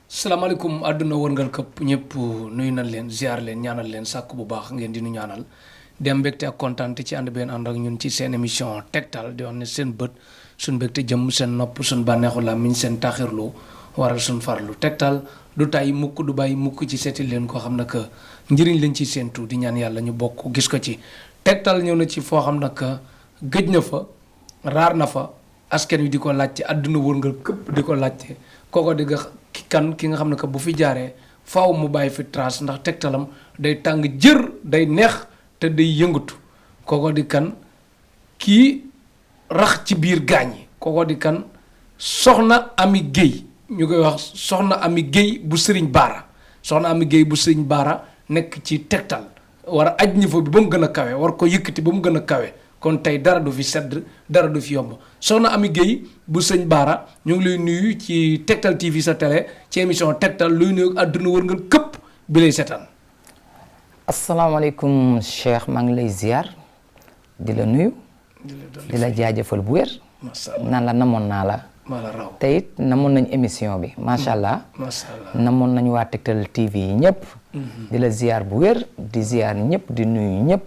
salaamaaleykum àdduna wërngal këpp ñëpp nuyu nañ leen ziar leen ñaanal leen sàkk bu baax ngeen di nu ñaanal dem mbégte ak kontaan ci ànd benn ànd ak ñun ci seen émission tegtal di wax ne seen bët suñ mbégte jëm seen nopp suñ bànneexu làmmiñ seen taaxirlu waral suñ farlu tegtal du tay mukk du bàyyi mukk ci seeti leen koo xam ne que njëriñ lañ ci séentu di ñaan yàlla ñu bokk gis ko ci tegtal ñëw na ci foo xam ne que gëj na fa raar na fa askan wi di ko laajte àdduna wërngal këpp di ko laajte kooko di nga ki nga xam ne que bu fi jaaree faaw mu bàyyi fi trace ndax tegtalam day tàng jër day neex te day yëngatu kooko di kan kii rax ci biir gaañ yi kooko di kan soxna Ami Guèye ñu koy wax soxna Ami Guèye bu Sëriñ Baara soxna Ami Guèye bu Sëriñ Baara nekk ci tegtal war a aj niveau bi ba mu gën a kawe war ko yëkkati ba mu gën a kawe kon tey dara du fi sedd dara du fi yomb soxna Ami Guèye bu sëñ Baara ñu ngi lay nuyu ci Tektal TV sa télé ci émission Tektal luy nuyu àdduna wërngal këpp bi lay seetaan. asalaamaaleykum Cheikh maa ngi lay ziar di la nuyu. di la jaajëfal bu wér. naan la namoon naa la. maa la raw te it namoon nañ émission bi macha allah. macha allah namoon nañu waa Tektal TV yi ñëpp. di la ziar bu wér di ziar ñëpp di nuyu ñëpp.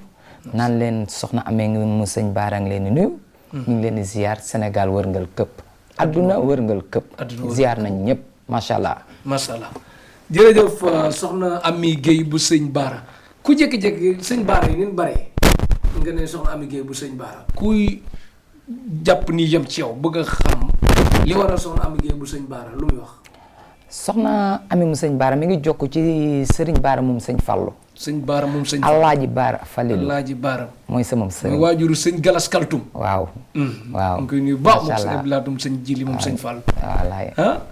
naan leen soxna amee ngi mu sëñ Baara ngi leen di nuyu. ñu ngi leen di ziar Sénégal wërngal këpp. adduna wërngal këpp. ziar nañ ñëpp macha allah. macha allah jërëjëf soxna Ami Guèye bu sëñ Baara ku jékki-jékki sëñ Baara yi ni mu bare nga ne soxna Ami Guèye bu sëñ Baara kuy jàpp ni yem ci yow bëgg a xam li waral soxna Ami Guèye bu sëñ Baara lu muy wax. soxna Ami mu sëñ Baara mi ngi jokk ci Sëriñ Baara moom sëñ Fallu. sëñ Baara moom sëñ. Alaaji Baara Falilu Alaaji Baara. mooy sama sëriñ mooy waajuru sëñ Galas Kaltum. waaw. waaw mu ngi koy nuyu baax moom sëñ Abdoulaye sëñ Jili moom sëñ Fall. wallaay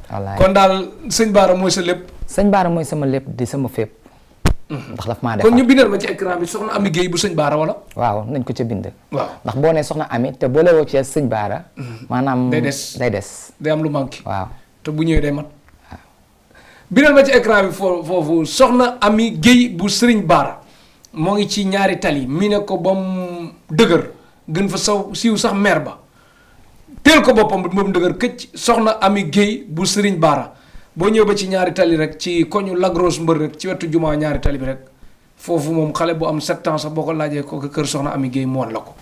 wallaay kon daal sëñ Baara mooy sa lépp. sëñ Baara mooy sama lépp di sama fépp. ndax daf maa defar kon ñu bindal ma ci écran bi soxna Ami Guèye bu sëñ Baara wala. waaw nañ ko ca bind. waaw ndax boo nee soxna Ami te boo leewoo ci sëñ Baara. maanaam day des day des. day am lu manqué. waaw te bu ñëwee day mat. bindal ma ci écran bi foofu soxna Ami Guèye bu sëriñ Baara. moo ngi ci ñaari tali mi ne ko ba mu dëgër gën fa siiw sax meer ba teel ko boppam ba mu dëgër këcc soxna Ami Guèye bu Sëriñ Baara boo ñëwee ba ci ñaari tali rek ci koñu Lagros mbër rek ci wetu jumaa ñaari tali bi rek foofu moom xale bu am 7 ans sax boo ko laajee ko kër soxna Ami Guèye mu woon la ko.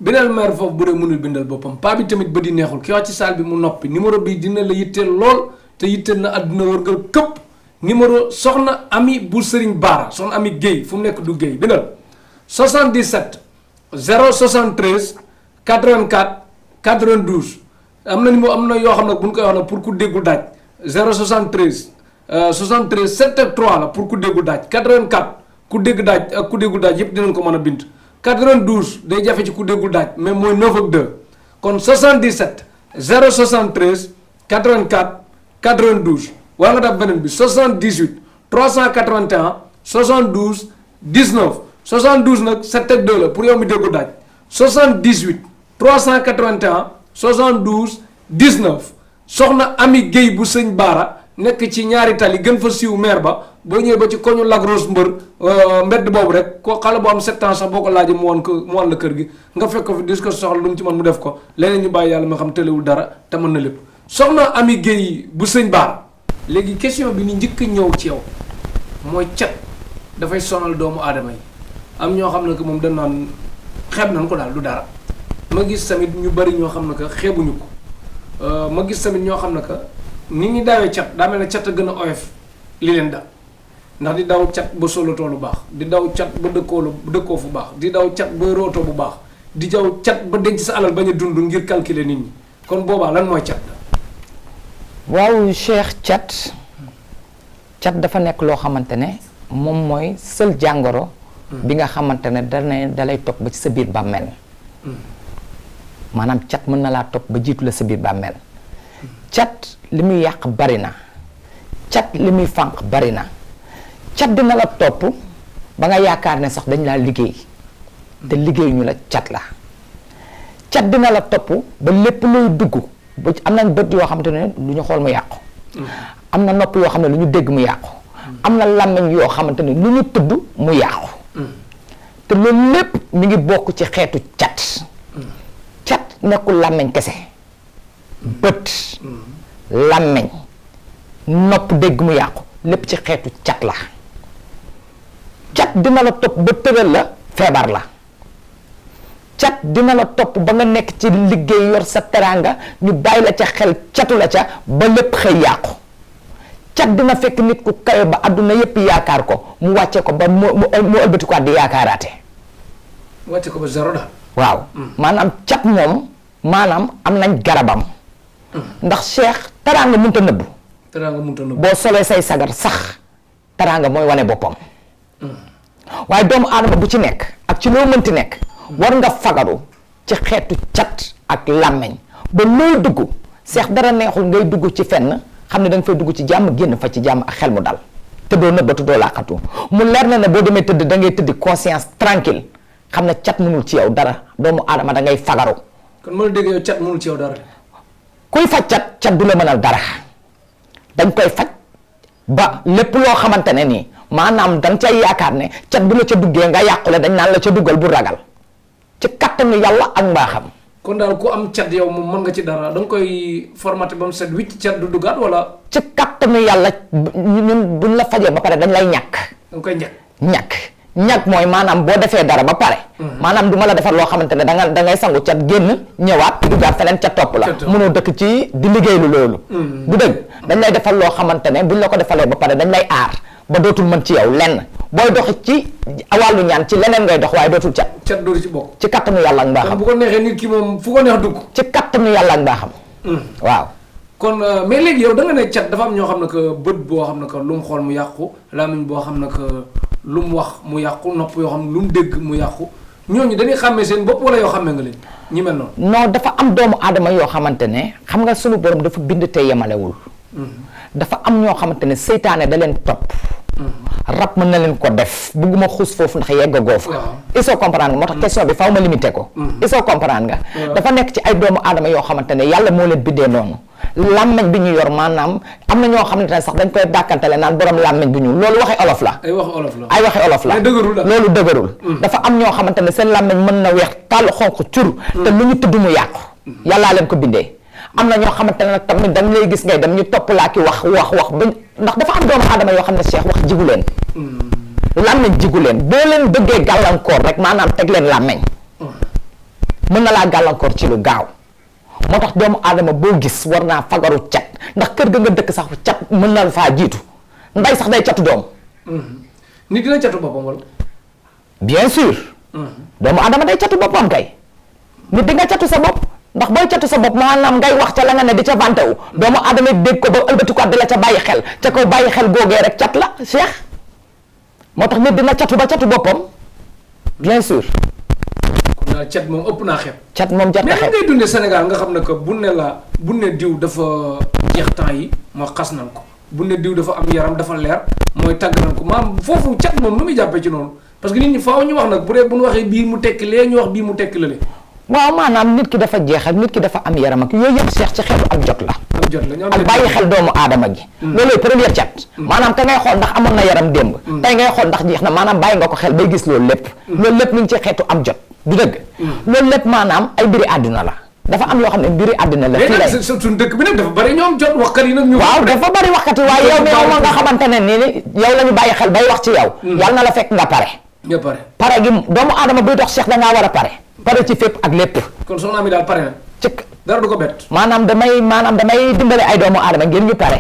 bindal meer foofu bu dee mënul bindal boppam paa bi tamit ba di neexul ki wax ci saal bi mu noppi numéro bi dina la yitteel lool te yitteel na àdduna wërngal këpp. numéro soxna Ami bu Sëriñ Baara soxna Ami Guèye fu mu nekk du Guèye bindal 77 073 84 92 am na numéro am na yoo xam ne bu ñu koy wax nag pour ku déggu daaj 073 73 7 ak 3 la pour ku déggu daaj 84 ku dégg daaj ak ku déggu daaj yëpp dinañ ko mën a bind 92 day jafe ci ku déggul daaj mais mooy 9 ak 2 kon 77 073 84 92 waa nga def beneen bi 78 381 72 19 72 nag 7 ak 2 la pour yow mi déggu daaj 78 381 72 19 soxna Ami Guèye bu sëñ Baara nekk ci ñaari tali gën fa siiw meer ba boo ñëwee ba ci koñu Lagros mbër mbedd boobu rek ko xale bu am 7 ans sax boo ko laajee mu wan la kër gi nga fekk ko fi dis ko soxla lu mu ci mën mu def ko leneen ñu bàyyi yàlla ma xam tëlewul dara te mën na lépp soxna Ami Guèye bu sëñ Baara léegi question bi ni njëkk a ñëw ci yow mooy cat dafay sonal doomu aadama yi am ñoo xam ne que moom dañ naan xeeb nañ ko daal du dara ma gis tamit ñu bari ñoo xam ne que xeebuñu ko ma gis tamit ñoo xam ne que nit ñi daawee cat daa mel ne cat a gën a oyof li leen dal ndax di daw cat ba solatoo lu baax di daw cat ba dëkkoo fu baax di daw cat ba rootoo bu baax di daw cat ba denc sa alal bañ a dund ngir calculer nit ñi kon boobaa lan mooy cat la. waaw Cheikh cat dafa nekk loo xamante ne moom mooy seul jàngoro. bi nga xamante ne dalay topp ba ci sa biir bàmmeel. maanaam cat mën na laa topp ba jiitu la sa biir bàmmeel. cat li muy yàq bari na. cat li muy fànq bari na. cat dina la topp ba nga yaakaar ne sax dañ laa liggéey. te liggéey ñu la cat la. cat dina la topp ba lépp luy dugg ba am nañ bët yoo xamante ne lu ñu xool mu yàqu. am na nopp yoo xam ne lu ñu dégg mu yàqu. am na làmmiñ yoo xamante ne lu ñu tudd mu yàqu. te loolu lépp mi ngi bokk ci xeetu cat. cat nekkul làmmiñ kese. bët. làmmiñ nopp dégg mu yàqu lépp ci xeetu cat la. cat dina la topp ba tëral la feebar la. cat dina la topp ba nga nekk ci liggéey yor sa teraanga ñu bàyyi la ca xel catu la ca ba lépp xëy yàqu. cat dina fekk nit ku kawe ba àdduna yépp yaakaar ko mu wàcce ko ba mu ëlbati ko di yaakaaraate. wàcce ko ba zéro daal. waaw maanaam cat moom maanaam am nañ garabam. ndax Cheikh teraanga mënta nëbbu. teraanga mënta nëbbu. boo solee say sagar sax teraanga mooy wane boppam. waaye doomu aadama bu ci nekk ak ci loo mënti nekk. war nga fagaru ci xeetu cat ak làmmeñ ba looy dugg Cheikh dara neexul ngay dugg ci fenn xam ne da nga fay dugg ci jàmm génn fa ci jàmm ak xel mu dal te doo nëbbatu doo laaxatu mu leer na ne boo demee tëdd da ngay tëdd conscience tranquille xam ne cat mënul ci yow dara doomu aadama da ngay fagaru. kon ma la dégg yow cat mënul ci yow dara. kuy faj cat du la mënal dara dañ koy faj ba lépp loo xamante ne nii maanaam dañ cay yaakaar ne cat bu la ca duggee nga yàqule dañ naan la ca duggal bu ragal ci kattanu yàlla ak mbaaxam. kon daal ku am cat yow moom mën nga ci dara da nga koy formaté ba mu set wicc cat du duggaat wala. ci kattanu yàlla ñun buñ la fajee ba pare dañ lay ñàkk. da nga koy ñàkk mooy maanaam boo defee dara ba pare. maanaam du ma la defar loo xamante ne da ngay sangu cat génn ñëwaat duggaat feneen cat topp la. mënoo dëkk ci di liggéeylu loolu. bu dëgg dañ lay defal loo xamante ne buñ la ko defalee ba pare dañ lay aar ba dootul mën ci yow lenn booy dox ci wàllu ñaan ci leneen ngay dox waaye dootul cat. cat dootu ci bokk. ci kattanu yàlla ak mbaaxam. bu ko neexee nit ki moom fu ko neex dugg. ci kattanu yàlla ak mbaaxam. waaw. kon mais léegi yow da nga ne cat dafa am ñoo xam ne que bët boo xam ne que lu mu xool mu yàqu làmmiñ boo xam ne que lu mu wax mu yàqu nopp yoo xam ne lu mu dégg mu yàqu ñooñu dañuy xàmmee seen bopp wala yoo xàmmee nga leen ñi mel noonu. non dafa am doomu aadama yoo xamante ne xam nga sunu borom dafa bind te yemalewul. dafa am ñoo xamante ne seytaane da leen topp. rab mën na leen ko def bugguma xuus foofu ndax yegg goofu. il faut comprendre nga moo tax question bi faw ma limité ko. il faut comprendre nga. dafa nekk ci ay doomu aadama yoo xamante ne yàlla moo leen bindee noonu. làmmeñ bi ñu yor maanaam am na ñoo xamante ne sax dañ koy dàkkantale naan borom làmmeñ bu ñuul loolu waxi olof la. ay waxi olof la ay waxi olof la. loolu dëgërul. dafa am ñoo xamante ne seen làmmeñ mën na weex tàll xonq cur. te lu ñu tudd mu yàqu. yàllaa leen ko bindee. am na ñoo xamante ne nag tamit dañ lay gis ngay dem ñu topp laa ki wax ba ndax dafa am doomu aadama yoo xam ne Cheikh wax jigu leen. làmmeñ jigu leen boo leen bëggee gàllankoor rek maanaam teg leen làmmeñ mën na laa gàllankoor ci lu gaaw moo tax doomu aadama boo gis war naa fagaru cat ndax kër ga nga dëkk sax cat mën na faa jiitu nday sax day catu doom. nit dina catu boppam wala. bien sûr. doomu aadama day catu boppam kay nit di nga catu sa bopp ndax booy catu sa bopp maanaam ngay wax ca la nga ne di ca vanté wu doomu aadama dégg ko ba ëlbati ko di la ca bàyyi xel ca ko bàyyi xel googee rek cat la Cheikh moo tax nit dina catu ba catu boppam bien sûr. cat moom ëpp naa xeeb. cat moom jar na xeeb mais ngay dundee Sénégal nga xam ne que bu ne diw dafa jeex temps yi mooy xas nañ ko bu ne diw dafa am yaram dafa leer mooy tàgg nañ ko maam foofu cat moom lu muy jàppee ci noonu parce que nit ñi faaw ñu wax nag bu dee bu ñu waxee bii mu tekki lee ñu wax bii mu tekki lale. waaw maanaam nit ki dafa jeex ak nit ki dafa am yaram ak yooyu yëpp Cheikh ci xeetu ak jot la. ak bàyyi xel doomu aadama gi. loolooy première cat. maanaam ka ngay xool ndax amoon na yaram démb. tey ngay xool ndax jeex na maanaam bàyyi nga ko xel bay gis loolu lépp. loolu lépp mi ngi ci xeetu am jot. du dëgg. loolu lépp maanaam ay mbiri àdduna la. dafa am yoo xam ne mbiri àdduna la. fii lay mais suñu dëkk bi nag dafa bari ñoom jot waxkat yi nag. ñu waaw dafa bari waxkat yi waaye yow mi moom nga xamante ne nii yow la ñu bàyyi xel bay wax ci yow. yàlla na la fekk nga pare. nga pare pare gi doomu aadama buy dox Cheikh da ngaa war a pare. pare ci fépp ak lépp. kon soxna mi daal pare na. dara du ko bett. maanaam damay dimbale ay doomu aadama ngeen ñu pare.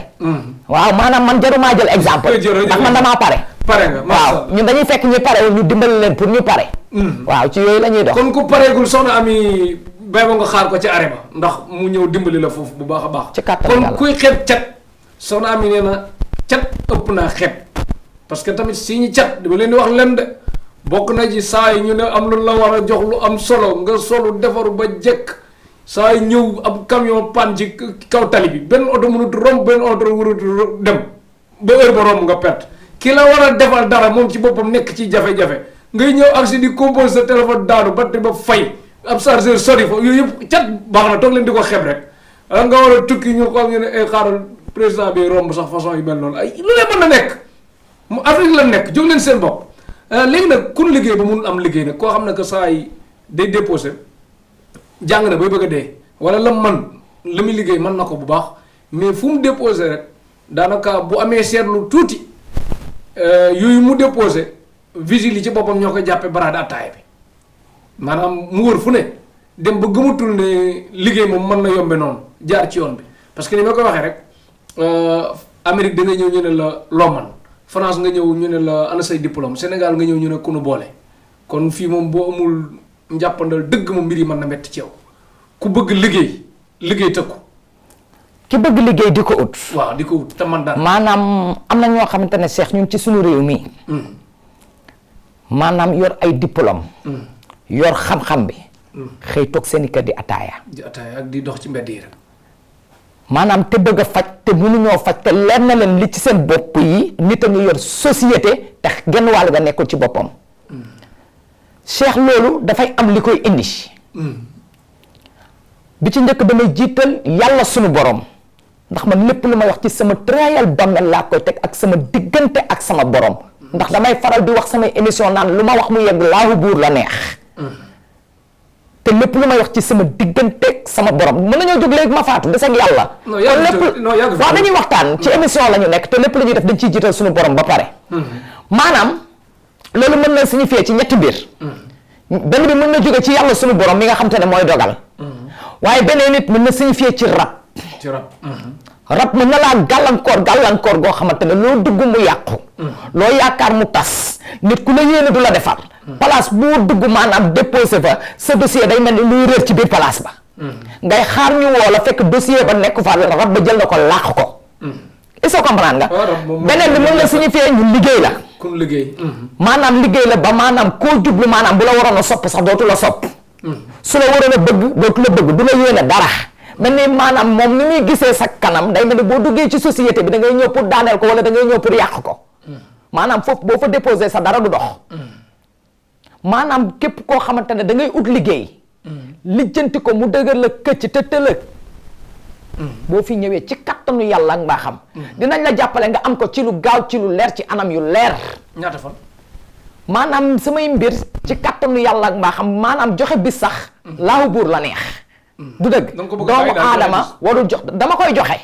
waaw maanaam man jarumaa jël exemple. ndax man damaa pare. pare nga waaw ñun dañuy fekk ñu pare ñu dimbale leen pour ñu pare. waaw ci yooyu la ñuy dox. kon ku pareegul soxna ami bay ba nga xaar ko ci arrêt ba ndax mu ñëw dimbali la foofu bu baax a baax. ci kàttan kon yàlla kuy xeeb cat soxna ami nee na cat ëpp naa xeeb parce que tamit si ñu cat dama leen di wax leen de bokk na ci saa yi ñu ne am lu la war a jox lu am solo nga solu defaru ba jekk saa yi ñëw ab camion pan ci kaw tali bi benn oto mënut romb benn oto warut dem ba heure ba romb nga perte ki la war a defal dara moom ci boppam nekk ci jafe-jafe ngay ñëw agsi di compose sa téléphone daanu batterie ba fay ab chargeur sori fa yooyu yëpp cat baax na toog leen di ko xeeb rek nga war a tukki ñu xam ñu ne xaaral président bi romb sax façon yu mel noonu ay lu leen mën na nekk mu Afrique la nekk jóg leen seen bopp léegi nag kun liggéey ba mun am liggéey nag koo xam ne que saa yi day déposé jàng na bay bëgg a dee wala la man la muy liggéey mën na ko bu baax mais fu mu déposé rek daanaka bu amee seetlu tuuti yooyu mu déposé vigile yi ci boppam ñoo koy jàppee baraade attaaya bi maanaam mu wër fu ne dem ba gëmatul ne liggéey moom mën na yombe noonu jaar ci yoon bi parce que ni ma koy waxee rek Amérique da nga ñëw ñu ne la loo man France nga ñëw ñu ne la ana say diplôme Sénégal nga ñëw ñu ne ku nu boole kon fii moom boo amul njàppandal dëgg moom mbir yi mën na metti ci yow ku bëgg liggéey tëkku. ki bëgg liggéey di ko ut. waaw di ko ut te man daal. maanaam am na ñoo xamante ne Cheikh ñun ci suñu réew mi. maanaam yor ay diplôme. yor xam-xam bi. xëy toog seen i kër di ataaya. ak di dox ci mbedd yi rek. maanaam te bëgg a faj te mënuñoo faj te leer na leen li ci seen bopp yi nit a ngi yor société te genn wàll ga nekkul ci boppam. Cheikh loolu dafay am li koy indi. bi ci njëkk damay jiital yàlla sunu borom ndax man lépp lu may wax ci sama trial bammel laa koy teg ak sama diggante ak sama borom ndax damay faral di wax samay émission naan lu ma wax mu yegg laahu buur la neex. te lépp lu may wax ci sama diggante sama borom mën nañoo jóg léegi ma faatu des ak yàlla. waaw dañuy waxtaan ci émission la ñu nekk te lépp lu ñuy def dañ ciy jiital suñu borom ba pare. maanaam loolu mën na signifier ci ñetti mbir. benn bi mën na jóge ci yàlla suñu borom mi nga xam te ne mooy dogal. waaye beneen nit mën na signifier ci rab. rab mën na laa gàllankoor goo xamante ne loo dugg mu yàqu. loo yaakaar mu tas nit ku la yéene du la defar. place boo dugg maanaam déposé fa sa dossier day mel ni luy réer ci biir place ba. ngay xaar ñu woo la fekk dossier ba nekk fa rab ba jël na ko làq ko. est-ce que comprendre nga. beneen bi mën na signifier ñu liggéey la. kon liggéey. maanaam liggéey la ba maanaam koo jublu maanaam bu la waroon a sopp sax dootu la sopp. su la waroon a bëgg dootu la bëgg du la yéene dara. mel ni maanaam moom ni muy gisee sa kanam day mel ni boo duggee ci société bi da ngay ñëw pour daaneel ko wala da ngay ñëw pour yàq ko. maanaam foofu boo fa déposé sa dara du dox. maanaam képp koo xamante ne da ngay ut liggéey. lijjanti ko mu dëgër la këcc te tëlëg. boo fi ñëwee ci kattanu yàlla ak mbaaxam. dinañ la jàppale nga am ko ci lu gaaw ci lu leer ci anam yu leer. ñaata fan. maanaam samay mbir ci kattanu yàlla ak mbaaxam maanaam joxe bis sax. laahu buur la neex. du dëgg doomu aadama warul jox dama koy joxe.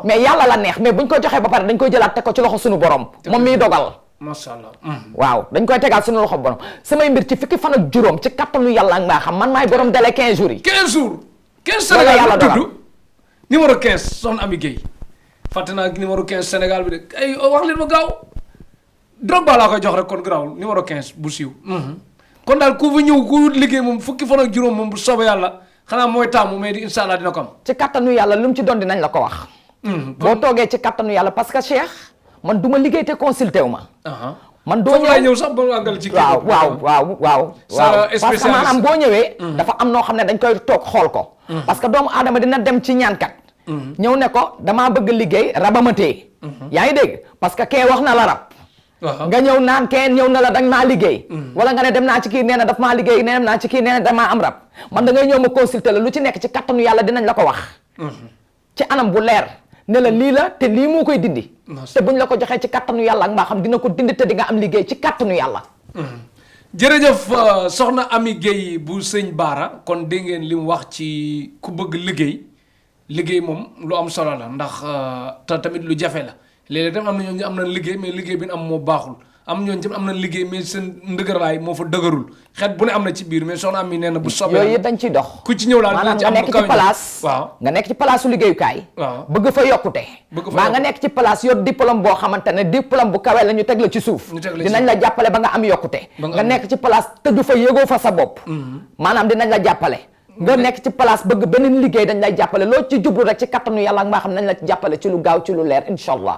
mais yàlla la neex mais buñ ko joxee ba pare dañ koy jëlaat teg ko ci loxo suñu borom. moom miy dogal. macha allah. waaw dañ koy tegaat suñu loxo borom samay mbir ci fukki fan ak juróom ci kattanu yàlla ak mbaaxam man maay borom délai 15 jours yi. 15 jours. 15 Sénégal yàlla tudd numéro 15 soxna Ami Guèye fàtte naa numéro 15 Sénégal bi de ay wax leen ma gaaw Drogba laa koy jox rek kon garaawul numéro 15 bu siiw. kon daal ku fa ñëw ku liggéey moom fukki fan ak juróom moom bu soobee yàlla xanaa mooy taamu mais di incha allah dina ko am. ci kattanu yàlla lu mu ci doon dinañ la ko wax. boo toogee ci kattanu yàlla parce que Cheikh man du ma liggéey te consulté wu ma. man doo ñëw sax ba àggal ci. waaw parce que maanaam boo ñëwee. dafa am noo xam ne dañ koy toog xool ko. parce que doomu aadama dina dem ci ñaankat. ñëw ne ko damaa bëgg liggéey rabama téye. yaa ngi dégg parce que kee wax na la rab. nga ñëw naan kenn ñëw na la dañ maa liggéey. wala nga ne dem naa ci kii nee na daf maa liggéey nee naa ci kii nee na damaa am rab man da ngay ñëw ma consulter la lu ci nekk ci kattanu yàlla dinañ la ko wax. ci anam bu leer ne la lii la te lii moo koy dindi. te buñ la ko joxee ci kattanu yàlla ak mbaa xam dina ko dindi te di nga am liggéey ci kattanu yàlla. jërëjëf soxna Ami Guèye bu sëñ Baara kon dégg ngeen li mu wax ci ku bëgg liggéey moom lu am solo la ndax te tamit lu jafe la léeg-léeg tam am na ñooñu am na liggéey mais liggéey bi am moo baaxul am ñooñu tam am na liggéey mais seen ndëgëraay moo fa dëgërul xeet bu ne am na ci biir mais soxna Ami nee na bu soobee yooyu dañ ciy dox ku ci ñëw daal maanaam nga nekk ci place nga nekk ci place su liggéeyukaay bëgg fa yokkute baa nga nekk ci place yor diplôme boo xamante ne diplôme bu kawee la ñu teg la ci suuf dinañ la jàppale ba nga am yokkute nga nekk ci place tëju fa yëgoo fa sa bopp maanaam dinañ la jàppale nga nekk ci place bëgg beneen liggéey dañ lay jàppale loo ci jublu rek ci kattanu yàlla ak mbaa xam nañ la ci jàppale ci lu gaaw ci lu leer incha allah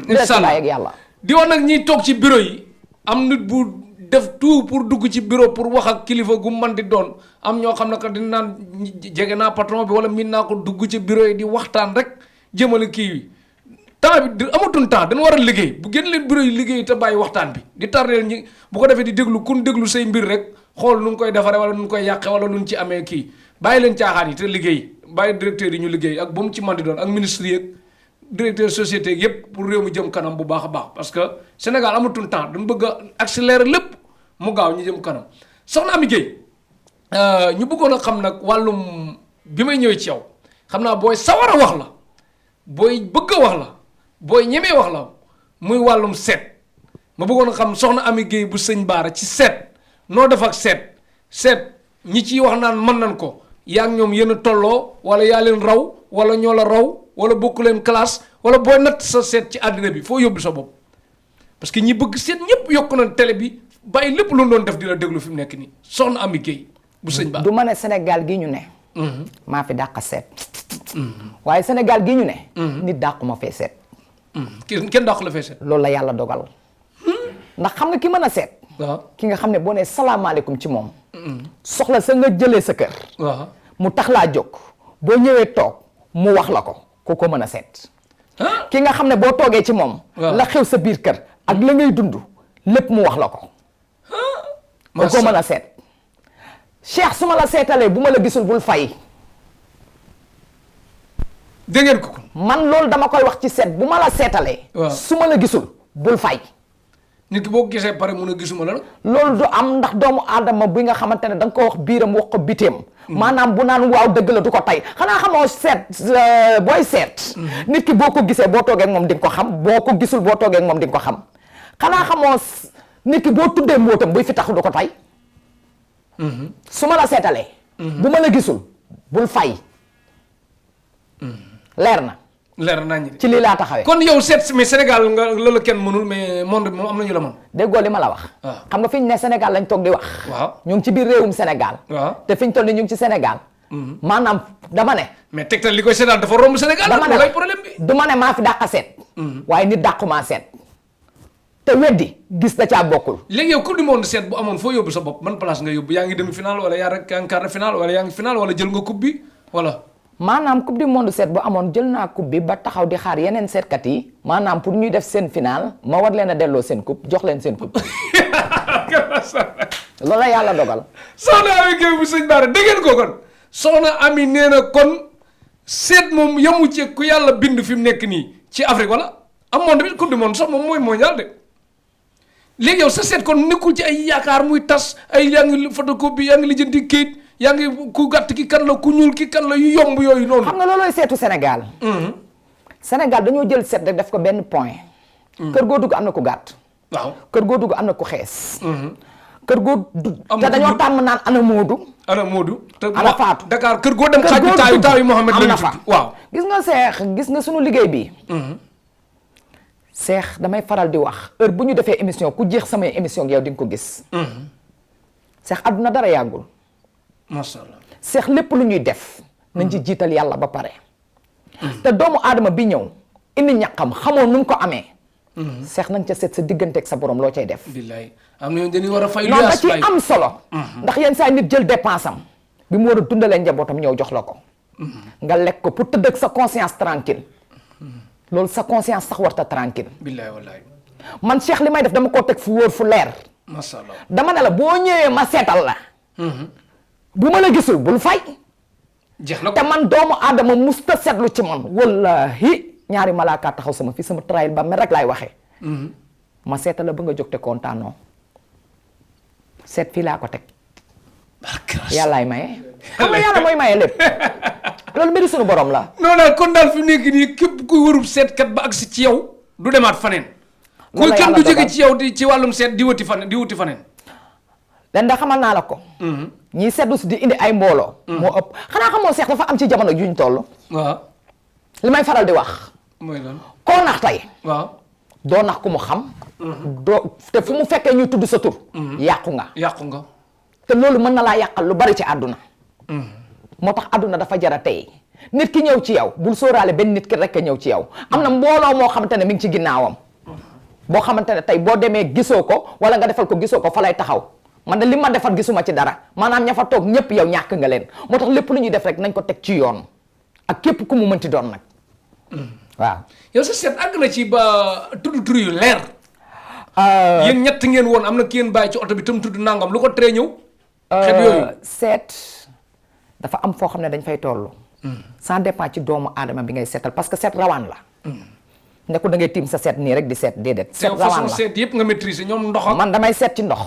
incha allah ak yàlla di wax nag ñiy toog ci bureau yi am nit bu def tout pour dugg ci bureau pour wax ak kilifa gu man di doon am ñoo xam ne que dina naan jege naa patron bi wala miin naa ko dugg ci bureau yi di waxtaan rek jëmale kii wi temps bi amatuñ temps dañu war a liggéey bu génn leen bureau yi liggéey te bàyyi waxtaan bi di tardeel ñi bu ko defee di déglu kun déglu say mbir rek xool nu ngi koy defaree wala nu ngi koy yàqe wala nu ci amee kii bàyyi leen caaxaan yi te liggéey bàyyi directeur yi ñu liggéey ak bu mu ci man di doon ak ministre yi ak directeur société yëpp pour réew mi jëm kanam bu baax a baax parce que Sénégal amatuñ temps dañu bëgg a accélérer lépp mu gaaw ñu jëm kanam soxna Ami Guèye ñu bëggoon a xam nag wàllum bi may ñëwee ci yow xam naa booy sawar a wax la booy bëgg a wax la booy ñemee wax la muy wàllum seet ma bëggoon xam soxna Ami Gueye bu sëñ Baara ci seet noo def ak seet ñi ciy wax naan mën nañ ko yaa ngi ñoom yéen a tolloo wala yaa leen raw wala ñoo la raw wala bokku leen classe wala booy natt sa seet ci àddina bi foo yóbbu sa bopp parce que ñi bëgg seet ñëpp yokk nañ télé bi bàyyi lépp lu doon def di la déglu fi mu nekk nii soxna Ami Gueye bu sëñ Baara. du ma ne Sénégal gi ñu ne. maa fi dàq seet. waaye Sénégal gi ñu ne. nit dàqu ma fee seet. kenn dàqu la fee seet. loolu la yàlla dogal. ndax xam nga ki mën a seet. waaw ki nga xam ne boo nee salaamaaleykum ci moom. soxla sa nga jëlee sa kër. waaw mu tax laa jóg boo ñëwee toog mu wax la ko mën a seet. ki nga xam ne boo toogee ci moom. la xew sa biir kër ak la ngay dund lépp mu wax la ko. ko mën a seet. Cheikh su ma la seetalee bu ma la gisul bul fay. dégg ngeen ko. man loolu dama koy wax ci seet bu ma la seetalee. su ma la gisul bul fay. nit ki boo gisee pare mun a gisuma la. loolu du am ndax doomu aadama bi nga xamante ne da nga ko wax biiram wax ko biteem. maanaam bu naan waaw dëgg la du ko tey xanaa xamoo seet booy seet. nit ki boo ko gisee boo toogee ak moom di nga ko xam boo ko gisul boo toogee ak moom di nga ko xam xanaa xamoo nit ki boo tuddee mbootam buy fi taxu du ko tey. su ma la seetalee. bu ma la gisul bul fay. leer na. leer nañ ci lii laa taxawee. kon yow seet mais Sénégal nga loolu kenn mënul mais monde bi moom am na ñu la mën. déggoo li ma la wax. xam nga fi ñu ne Sénégal lañ toog di wax. waaw ñu ngi ci biir réewum Sénégal. waaw te fi ñu toll nii ñu ngi ci Sénégal. maanaam dama ne. mais tegtal li koy seetaan dafa romb Sénégal. dama ne loolay problème bi. du ma ne maa fi dàq seet. waaye nit dàqumaa seet. te weddi gis da caa bokkul. léegi yow coupe du monde seet bu amoon foo yóbbu sa bopp man place nga yóbbu yaa ngi demi final wala yaa rek yaa ngi quart de final wala yaa ngi final wala jël nga coupe bi wala. maanaam coupe du monde seet bu amoon jël naa coupe bi ba taxaw di xaar yeneen seetkat yi maanaam pour ñuy def seen final ma war leen a delloo seen coupe jox leen seen coupe. loolu la yàlla dogal. soxna Ami Gueye bu sëñ Baara dégg ngeen ko kon soxna Ami nee na kon seet moom yamu ci ku yàlla bind fi mu nekk nii ci Afrique wala am monde bi coupe du monde sax moom mooy mondial de léegi yow sa seet kon nekkul ci ay yaakaar muy tas ay yaa ngi photocopie yaa ngi lijjanti kayit yaa ngi ku gàtt ki kan la ku ñuul ki kan la yu yomb yooyu noonu. xam nga loolooy seetu Sénégal. Sénégal dañoo jël seet rek def ko benn point. kër goo dugg am na ku gàtt. waaw kër goo dugg am na ku xees. kër goo dugg am te dañoo tàmm naan ana Moodu. ana Moodu. ana Faatu Dakar kër goo dem xaaju taayu Mohamed am lañu na tudd fa waaw. gis nga Seex gis nga sunu liggéey bi. Seex damay faral di wax heure bu ñu defee émission ku jeex samay émission yow di nga ko gis. Seex àdduna dara yàggul. macha allah. Seex lépp lu ñuy def. nañ ci jiital yàlla ba pare. te doomu aadama bi ñëw indi ñaqam xamoo nu mu ko amee. Seex nañ ca seet sa digganteeg sa borom loo cay def. billaay am na dañuy war a fay. non da ci am solo. ndax yenn saa nit jël dépense am bi mu war a dundalee njabootam ñëw jox la ko. nga lekk ko pour tëdd ak sa conscience tranquille loolu sa conscience sax warta tranquille billaay wallaay. man Cheikh li may def dama koo teg fu wóor fu leer. macha allah. dama ne la boo ñëwee ma seetal la. bu ma la gisul bul fay. jeex na te ko man doomu aadama musta seetlu ci man wallahi ñaari malaaka taxaw sama fii sama trial ba mel rek laay waxee. ma seetal la ba nga jóg te kontaanoo seet fii laa ko teg. yàllaay maye. xam nga yàlla mooy maye lépp loolu mbiri sunu borom la. non daal kon daal fi mu nekk nii képp kuy warub seetkat ba agsi ci yow du demaat faneen. loolu la kenn du yàlla jóge dogal. ci yow di ci wàllum seet di wuti faneen. len da xamal naa la ko. ñii seddu si di indi ay mbooloo. moo ëpp xanaa xamoo seex dafa am ci jamono juñ toll. waaw li may faral di wax. mooy lan. koo nax tey. waaw doo nax ku mu xam. doo te fu mu fekkee ñuy tudd sa tur. yàqu nga. yàqu nga. te loolu mën na laa yàqal lu bari ci àdduna. moo tax àdduna dafa jara tey nit ki ñëw ci yow bul sóoraale benn nit ki rek a ñëw ci yow am na mbooloo moo xamante ne mi ngi ci ginnaawam. boo xamante ne tey boo demee gisoo ko wala nga defal ko gisoo ko fa lay taxaw man de li ma defal gisuma ci dara maanaam ña fa toog ñëpp yow ñàkk nga leen moo tax lépp lu ñuy def rek nañ ko teg ci yoon ak képp ku mu mënti doon nag. waaw. yow sa seet àgg na ci ba tudd tur yu leer. yéen ñett ngeen woon am na ki ngeen bàyyi ci oto bi tam tudd nangam lu ko teree ñëw. xeet yooyu seet dafa am foo xam ne dañ fay toll. ça dépend ci doomu aadama bi ngay seetal parce que seet rawaan la. nekkul da ngay tiim sa seet nii rek di seet déedéet. seet rawaan la seet yëpp nga maîtriser ñoom ndox ak. man damay seet ci ndox.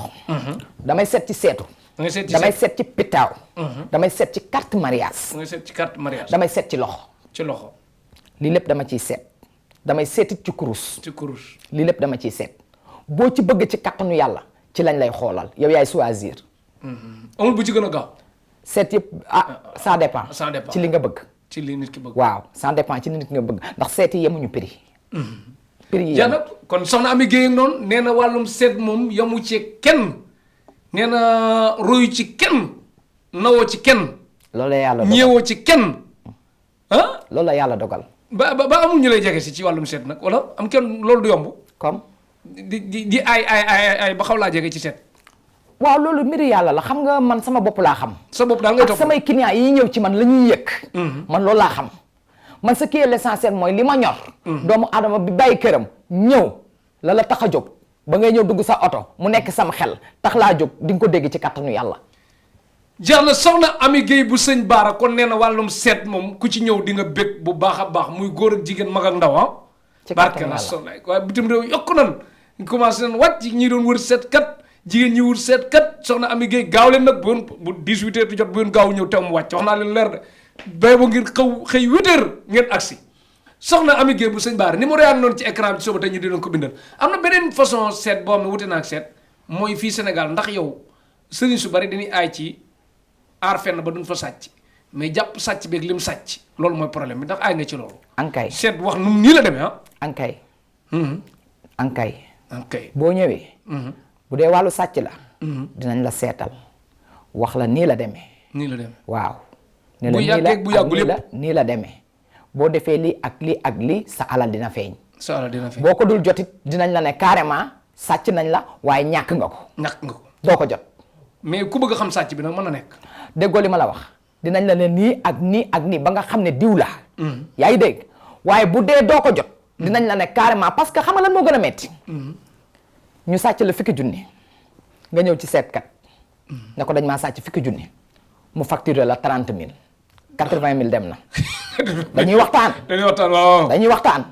damay seet ci seetu. da ngay seet ci damay seet ci pitaaw. damay seet ci carte mariage. da ngay seet ci carte mariage. damay seet ci loxo. ci loxo. lii lépp dama ciy seet damay seetit ci kurus ci kurus. lii lépp dama ciy seet boo ci bëgg ci kattanu yàlla ci lañ lay xoolal yow yaay choisir. amul bu ci gën a gaaw. seet yëpp ça dépend. ça dépend ci li nga bëgg. ci li nit ki bëgg. waaw ça dépend ci li nit ki nga bëgg ndax seet yi yemuñu prix. prix yi jana kon soxna Ami Guèye noonu nee na wàllum seet moom yamu ci kenn nee na royu ci kenn nawoo ci kenn. loolu la yàlla dogal ñeewoo ci kenn ah. loolu la yàlla dogal. ba amul ñu lay jege si ci wàllum seet nag wala am kenn loolu du yomb. comme. di ay ba xaw laa jege ci seet. waaw loolu mbiri yàlla la xam nga man sama bopp laa xam. sa bopp daal ngay topp ak samay clients yi ñëw ci man la ñuy yëg. man loolu laa xam man ce qui est l'essentiel mooy li ma ñor. doomu adama bi bàyyi këram ñëw la tax a jóg ba ngay ñëw dugg sa oto mu nekk sama xel tax laa jóg di nga ko dégg ci kattanu yàlla. jeex na soxna Ami Guèye bu sëñ Baara kon nee na wàllum seet moom ku ci ñëw di nga bég bu baax a baax muy góor ak jigéen mag ak ndaw ah. ci barke kattanu la yàlla soxna waaye bitim réew yokku nan ñu commencé nañ wàcc ñi doon wër seet kat jigéen ñi wër seet kat soxna Ami Guèye gaaw leen nag bu 18 heures di jot bu ngeen gaaw ñëw teew mu wàcc wax naa leen leer de bay ba ngir xëy 8 heures ngeen agsi soxna Ami Guèye bu sëñ Baara numéro yaa ngi noonu ci écran bi ci suba tey ñu di leen ko bindal am na beneen façon seet boo xam ne wute na ak seet mooy fii Sénégal ndax yow sëriñ su bari dañuy aay ci aar fenn ba duñ fa sàcc mais jàpp sàcc beeg lim sàcc loolu mooy problème bi ndax aay nga ci loolu. ankay seet wax nu nii la demee ah. ankay. ankay. ankay boo ñëwee. bu dee wàllu sàcc la. dinañ la seetal wax la nii la demee. nii la demee waaw. bu yàggee bu yàggul yëpp nii la demee boo defee lii ak lii ak lii sa alal dina feeñ. sa alal dina feeñ boo ko dul jotit dinañ la ne carrément sàcc nañ la waaye ñàkk nga ko. ñàkk nga ko doo ko jot. mais ku bëgg a xam sàcc bi nag mën na nekk. déggoo li ma la wax dinañ la ne nii ak nii ak nii ba nga xam ne diw la. yaa ngi dégg waaye bu dee doo ko jot. dinañ la ne carrément parce que xam nga lan moo gën a metti ñu sàcc la fukki junni nga ñëw ci seetkat. ne ko dañ maa sàcc fukki junni mu facturé la 30 000 80 000 dem na. dañuy waxtaan. waaw. dañuy waxtaan.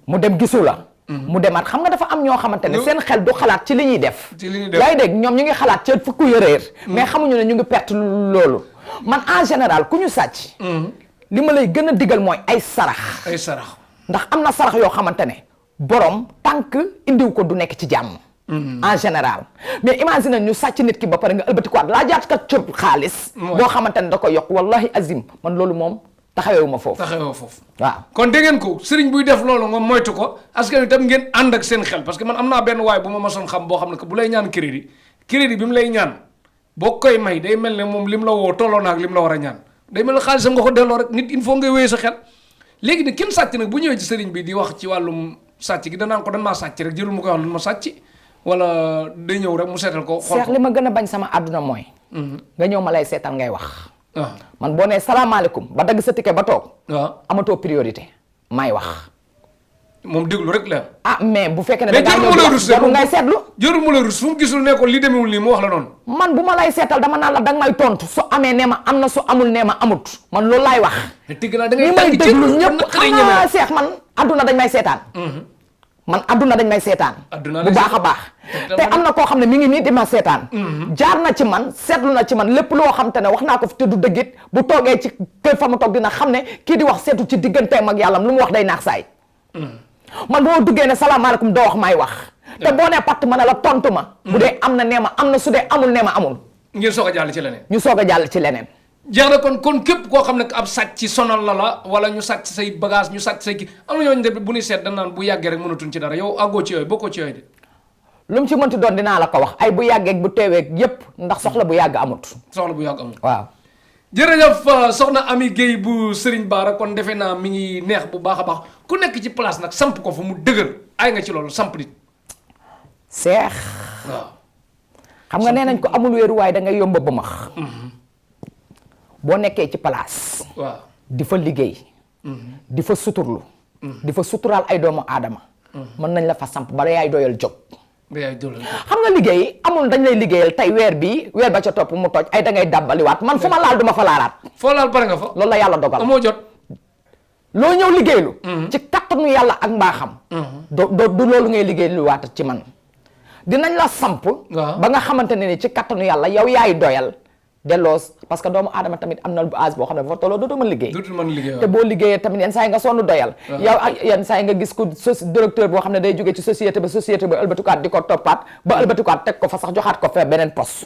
mu dem gisu la. mu demaat xam nga dafa am ñoo xamante ne seen xel du xalaat ci li ñuy def. ci li ñuy def yaa ngi dégg ñoom ñu ngi xalaat ca fukk yu réer. mais xamuñu ne ñu ngi perte loolu. man en général ku ñu sàcc. li ma lay gën a digal mooy ay sarax. ay sarax. ndax am na sarax yoo xamante ne borom tànk indiw ko du nekk ci jàmm. en général mais imagine ñu sàcc nit ki ba pare nga ëlbatikuwaat laa jaat kat cër xaalis. boo xamante ne da koy yokk wallahi azim man loolu moom. taxawee ma foofu waaw. kon dégg ngeen ko sëriñ buy def loolu nga moytu ko askan wi tam ngeen ànd ak seen xel parce que man am naa benn waay bu ma masoon xam boo xam ne que bu lay ñaan crédit bi mu lay ñaan boo koy may day mel ne moom lim la woo tolloo na ak lim la war a ñaan day mel ne xaalisam nga ko delloo rek nit il faut ngay wéyee sa xel léegi nag kenn sàcc nag bu ñëwee ci sëriñ bi di wax ci wàllum sàcc gi danaan ko dan maa sàcc rek jërul mu koy wax lan ma sàcc wala day ñëw rek mu seetal ko. xool seex li ma gën a bañ sama àdduna mooy. nga ñëw ma lay seetal ngay wax. waaw man boo nee salaamaaleykum ba dagg sa ticket ba toog. waaw amatoo priorité may wax. moom déglu rek la. ah mais bu fekkee ne mais da ngaa ñëw jarul ngay seetlu. jarul mu la rus fu mu gisul ne ko li demewul nii mu wax la noonu. man bu ma lay seetal dama naan la danga may tontu su amee nee ma am na su amul nee ma amut man loolu laay wax. dëgg la da ngay ñi may déglu ñëpp xam nga seex man adduna dañ may seetaan. man adduna dañ may seetaan. bu baax a baax. te am na koo xam ne mi ngi nii di ma seetaan. jaar na ci man seetlu na ci man lépp loo xam te ne wax naa ko fi te du dëggit bu toogee ci kër fa mu toog dina xam ne kii di wax seetu ci digganteem ak yàlla lu mu wax day naax saay. man boo duggee ne salaamaaleykum doo wax may wax. te boo nee patt ma ne la tontu ma. bu dee am na nee ma am na su dee amul nee ma amul. ngeen soog a jàll ci leneen. ñu soog a jàll ci leneen. jeex na kon képp koo xam ne ab sàcc sonal la wala ñu sàcc say bagage ñu sàcc say kii am na ñooñu de bu ñuy seet dañ naan bu yàggee rek mënatuñ ci dara yow àggoo ci yooyu bokkoo ci yooyu de. lu mu ci mënti doon dinaa la ko wax ay bu yàggee bu teewee yépp ndax soxla bu yàgg amut. soxla bu yàgg amut waaw. jërëjëf soxna Ami Guèye bu Serigne Bara kon defe naa mi ngi neex bu baax a baax ku nekk ci place nag samp ko fa mu dëgër ay nga ci loolu samp nit. seex. waaw. xam nga nee nañ ko amul wéeruwaay da ngay yomb ba max. boo nekkee ci place. waaw di fa liggéey. di fa suturlu. di fa suturaal ay doomu aadama. mën nañ la fa samp bala yaay doyal jóg. xam nga liggéey amul dañ lay liggéeyal tey weer bii weer ba ca topp mu toj ay da ngay dàbbaliwaat man fu ma laal duma fa laalaat. foo laal pare nga fa. loolu la yàlla dogal amoo jot. loo ñëw liggéeylu. ci kattanu yàlla ak mbaaxam. du loolu ngay liggéeyluwaat ci man. dinañ la samp. ba nga xamante ne ni ci kattanu yàlla yow yaay doyal delloo parce que doomu aadama tamit am na âge boo xam ne dafa tolloo dootoo mën liggéey dootul mën liggéey te boo liggéeyee tamit yenn saa yi nga sonn doyal yow ak yenn saa yi nga gis ko directeur boo xam ne day jógee ci société ba ëlbatikuwaat di ko toppaat ba ëlbatikuwaat teg ko fa sax joxaat ko fa beneen poste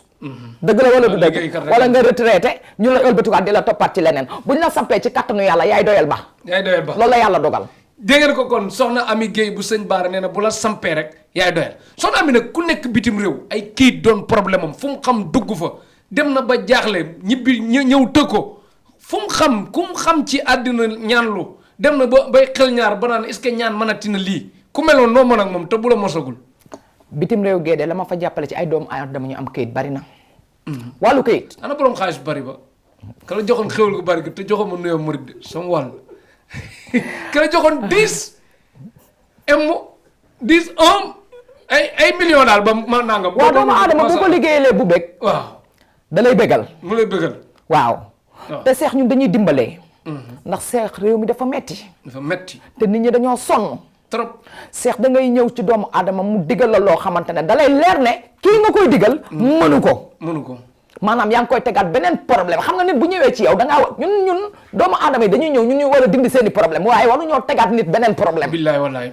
dëgg la wala du dëgg wala nga retraité ñu la ëlbatikuwaat di la toppaat ci leneen buñ la sampee ci kattanu yàlla yaay doyal ba loolu la yàlla dogal dégg ngeen ko kon soxna Ami Guèye bu sëñ Baara nee na bu la sampee rek yaay doyal soxna Ami nag ku nekk bitim réew ay kayit doon problème am fu mu xam dugg fa dem na ba jaaxle ñibbi ñëw tëg ko fu mu xam ku mu xam ci àddina ñaanlu dem na ba bay xel ñaar ba naan est-ce que ñaan mënati na lii ku meloon noo mën ak moom te bu la mosagul. bitim réew géede la ma fa jàppale ci ay doomu aadama ñu am kayit bari na. wàllu kayit. ana borom xaalis bari ba. ka la joxoon xéwal gu bari te joxoon ma nuyoo murid de sama wàll ka la joxoon 10 ay millions daal ba ma nangam. waaw doomu aadama bu ko liggéeyalee bu bëgg. waaw da lay bëggal. mu lay bëggal. waaw. te seex ñun dañuy dimbalee. ndax seex réew mi dafa metti. dafa metti. te nit ñi dañoo sonn. trop. seex da ngay ñëw ci doomu aadama mu digal la loo xamante ne da lay leer ne kii nga koy digal. mënu ko. maanaam yaa ngi koy tegaat beneen problème xam nga nit bu ñëwee ci yow da ngaa ñun doomu aadama yi dañuy ñëw ñun ñu war a dindi seeni problème waaye waruñoo tegaat nit beneen problème. billaay wallaay.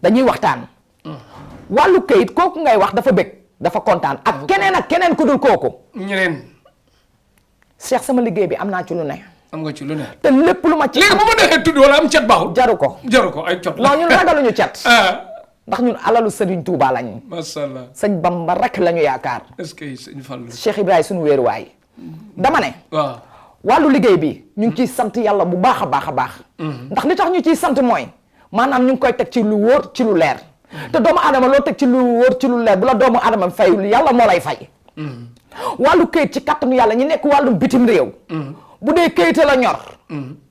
dañuy waxtaan. wàllu kayit kooku ngay wax dafa bëgg dafa kontaan ak keneen ku dul kooku. ñeneen. seex sama liggéey bi am naa ci lu ne. am nga ci lu ne. te lépp lu ma ci. léegi bu ma defee tudd wala am cet baaxul. jaru ko ay cot. non ñun ragaluñu cet. ndax ñun alalu Serigne Touba lañ. macha allah sëñ Bamba rek la ñu yaakaar. est-ce que sëñ Fallou. Cheikh Ibrahima suñu wéeruwaay. dama ne. waaw wàllu liggéey bi. ñu ngi ciy sant yàlla bu baax a baax a baax. ndax li tax ñu ciy sant mooy. maanaam ñu ngi koy teg ci lu wóor ci lu leer. te doomu aadama loo teg ci lu wóor ci lu leer bu la doomu aadama fayul yàlla moo lay fay. wàllu këyit ci kattanu yàlla ñi nekk wàllum bitim réew. bu dee këyit la ñor.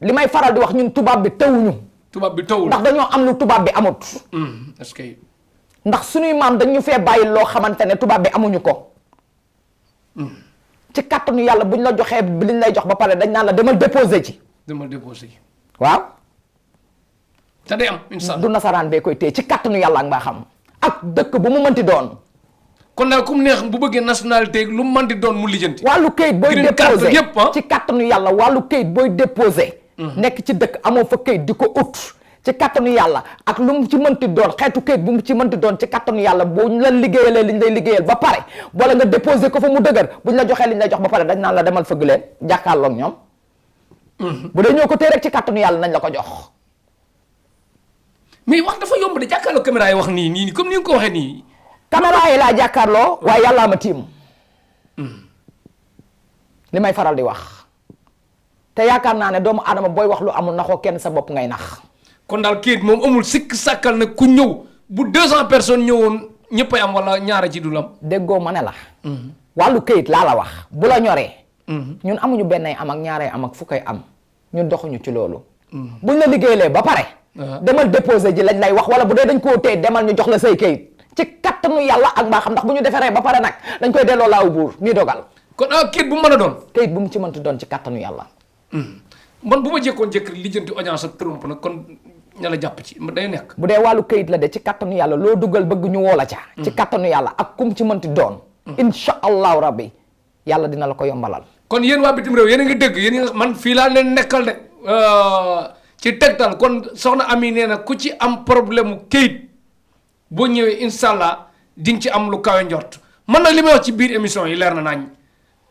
li may faral di wax ñun tubaab bi tawuñu. tubaab bi tawul ndax dañoo am lu tubaab bi amut. est-ce que. ndax suñuy maam dañu fee bàyyi loo xamante ne tubaab bi amuñu ko. ci kattanu yàlla buñ la joxee liñ lay jox ba pare dañ naan la demal déposer ci. demal déposer ci. waaw. te day am incha allah du nasaraan bee koy téye ci kattanu yàlla ak mbaa xam ak dëkk bu mu mënti doon. kon daal ku mu neex bu bëggee nationalité lu mu mënti doon mu lijjanti. wàllu kayit booy déposé ci kattanu yàlla wàllu kayit booy déposé. nekk ci dëkk amoo fa kayit di ko ut. ci kattanu yàlla ak lu mu ci mënti doon xeetu kayit bu mu ci mënti doon ci kattanu yàlla buñ la liggéeyalee liñ lay liggéeyal ba pare wala nga déposé ko fa mu dëgër buñ la joxee liñ lay jox ba pare dañ naan la demal fëgg leen jàkkaarloog ñoom. bu dee ñoo ko téye rek ci kattanu yàlla nañ la ko jox. mais wax dafa yomb de jàkkaarloo caméra yi wax nii comme ni nga ko waxee nii. caméra yi laa jàkkaarloo waaye yàllaa ma tiim. li may faral di wax. te yaakaar naa ne doomu aadama booy wax lu amul naxoo kenn sa bopp ngay nax. kon daal kayit moom amul sikk sàkkal nag ku ñëw bu 200 personnes ñëwoon ñëppay am wala ñaara ci dul am. déggoo ma ne la. wàllu kayit laa la wax bu la ñoree. ñun amuñu benn am ak ñaaree am ak fukkay am ñun doxuñu ci loolu. buñ la liggéeylee ba pare. demal déposer ji lañ lay wax wala bu dee dañ koo téye demal ñu jox la say kayit ci kattanu yàlla ak mbaa xam ndax bu ñu defaree ba pare nag dañ koy delloo laaw buur nii dogal. kon kayit bu mu mën a doon. kayit bu mu ci mënti doon ci kattanu yàlla. man bu ma jékkoon jëkk lijjanti audience ak Trump nag kon ña la jàpp ci day nekk. bu dee wàllu kayit la de ci kattanu yàlla loo dugal bëgg ñu woo la ca. ci kattanu yàlla ak kum ci mënti doon. incha allahu rabbi yàlla dina la ko yombalal. kon yéen waa bitim réew yéen a ngi dégg yéen nga man fii laa leen nekkal de ci tegtal kon soxna Ami nee na ku ci am problème mu kayit boo ñëwee incha allah di nga ci am lu kawe njort man nag li may wax ci biir émission yi leer na nañ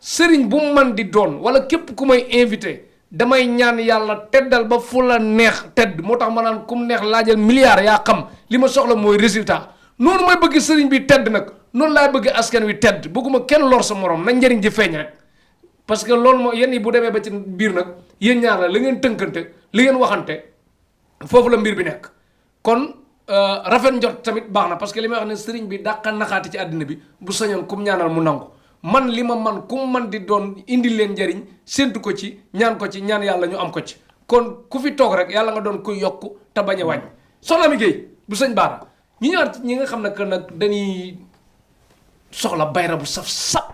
sëriñ bu man di doon wala képp ku may invité. damay ñaan yàlla teddal ba fu la neex tedd moo tax ma naan ku mu neex laajal milliard yaa xam li ma soxla mooy résultat noonu may bëgg sëriñ bi tedd nag noonu laay bëgg askan wi tedd bëgguma kenn lor sa morom na njëriñ ji feeñ rek parce que loolu moo yéen yi bu demee ba ci biir nag yéen ñaar la ngeen tënkante li ngeen waxante foofu la mbir bi nekk kon rafet njot tamit baax na parce que li may wax ne sëriñ bi dàqa naxaati ci àddina bi bu sañoon kum ñaanal mu nangu man li ma man ku man di doon indi leen njëriñ séntu ko ci ñaan yàlla ñu am ko ci kon ku fi toog rek yàlla nga doon kuy yokk te bañ a wàññi soxna Ami Guèye bu sëñ Baara ñu ñëwaat ñi nga xam ne que nag dañuy soxla bayra bu sap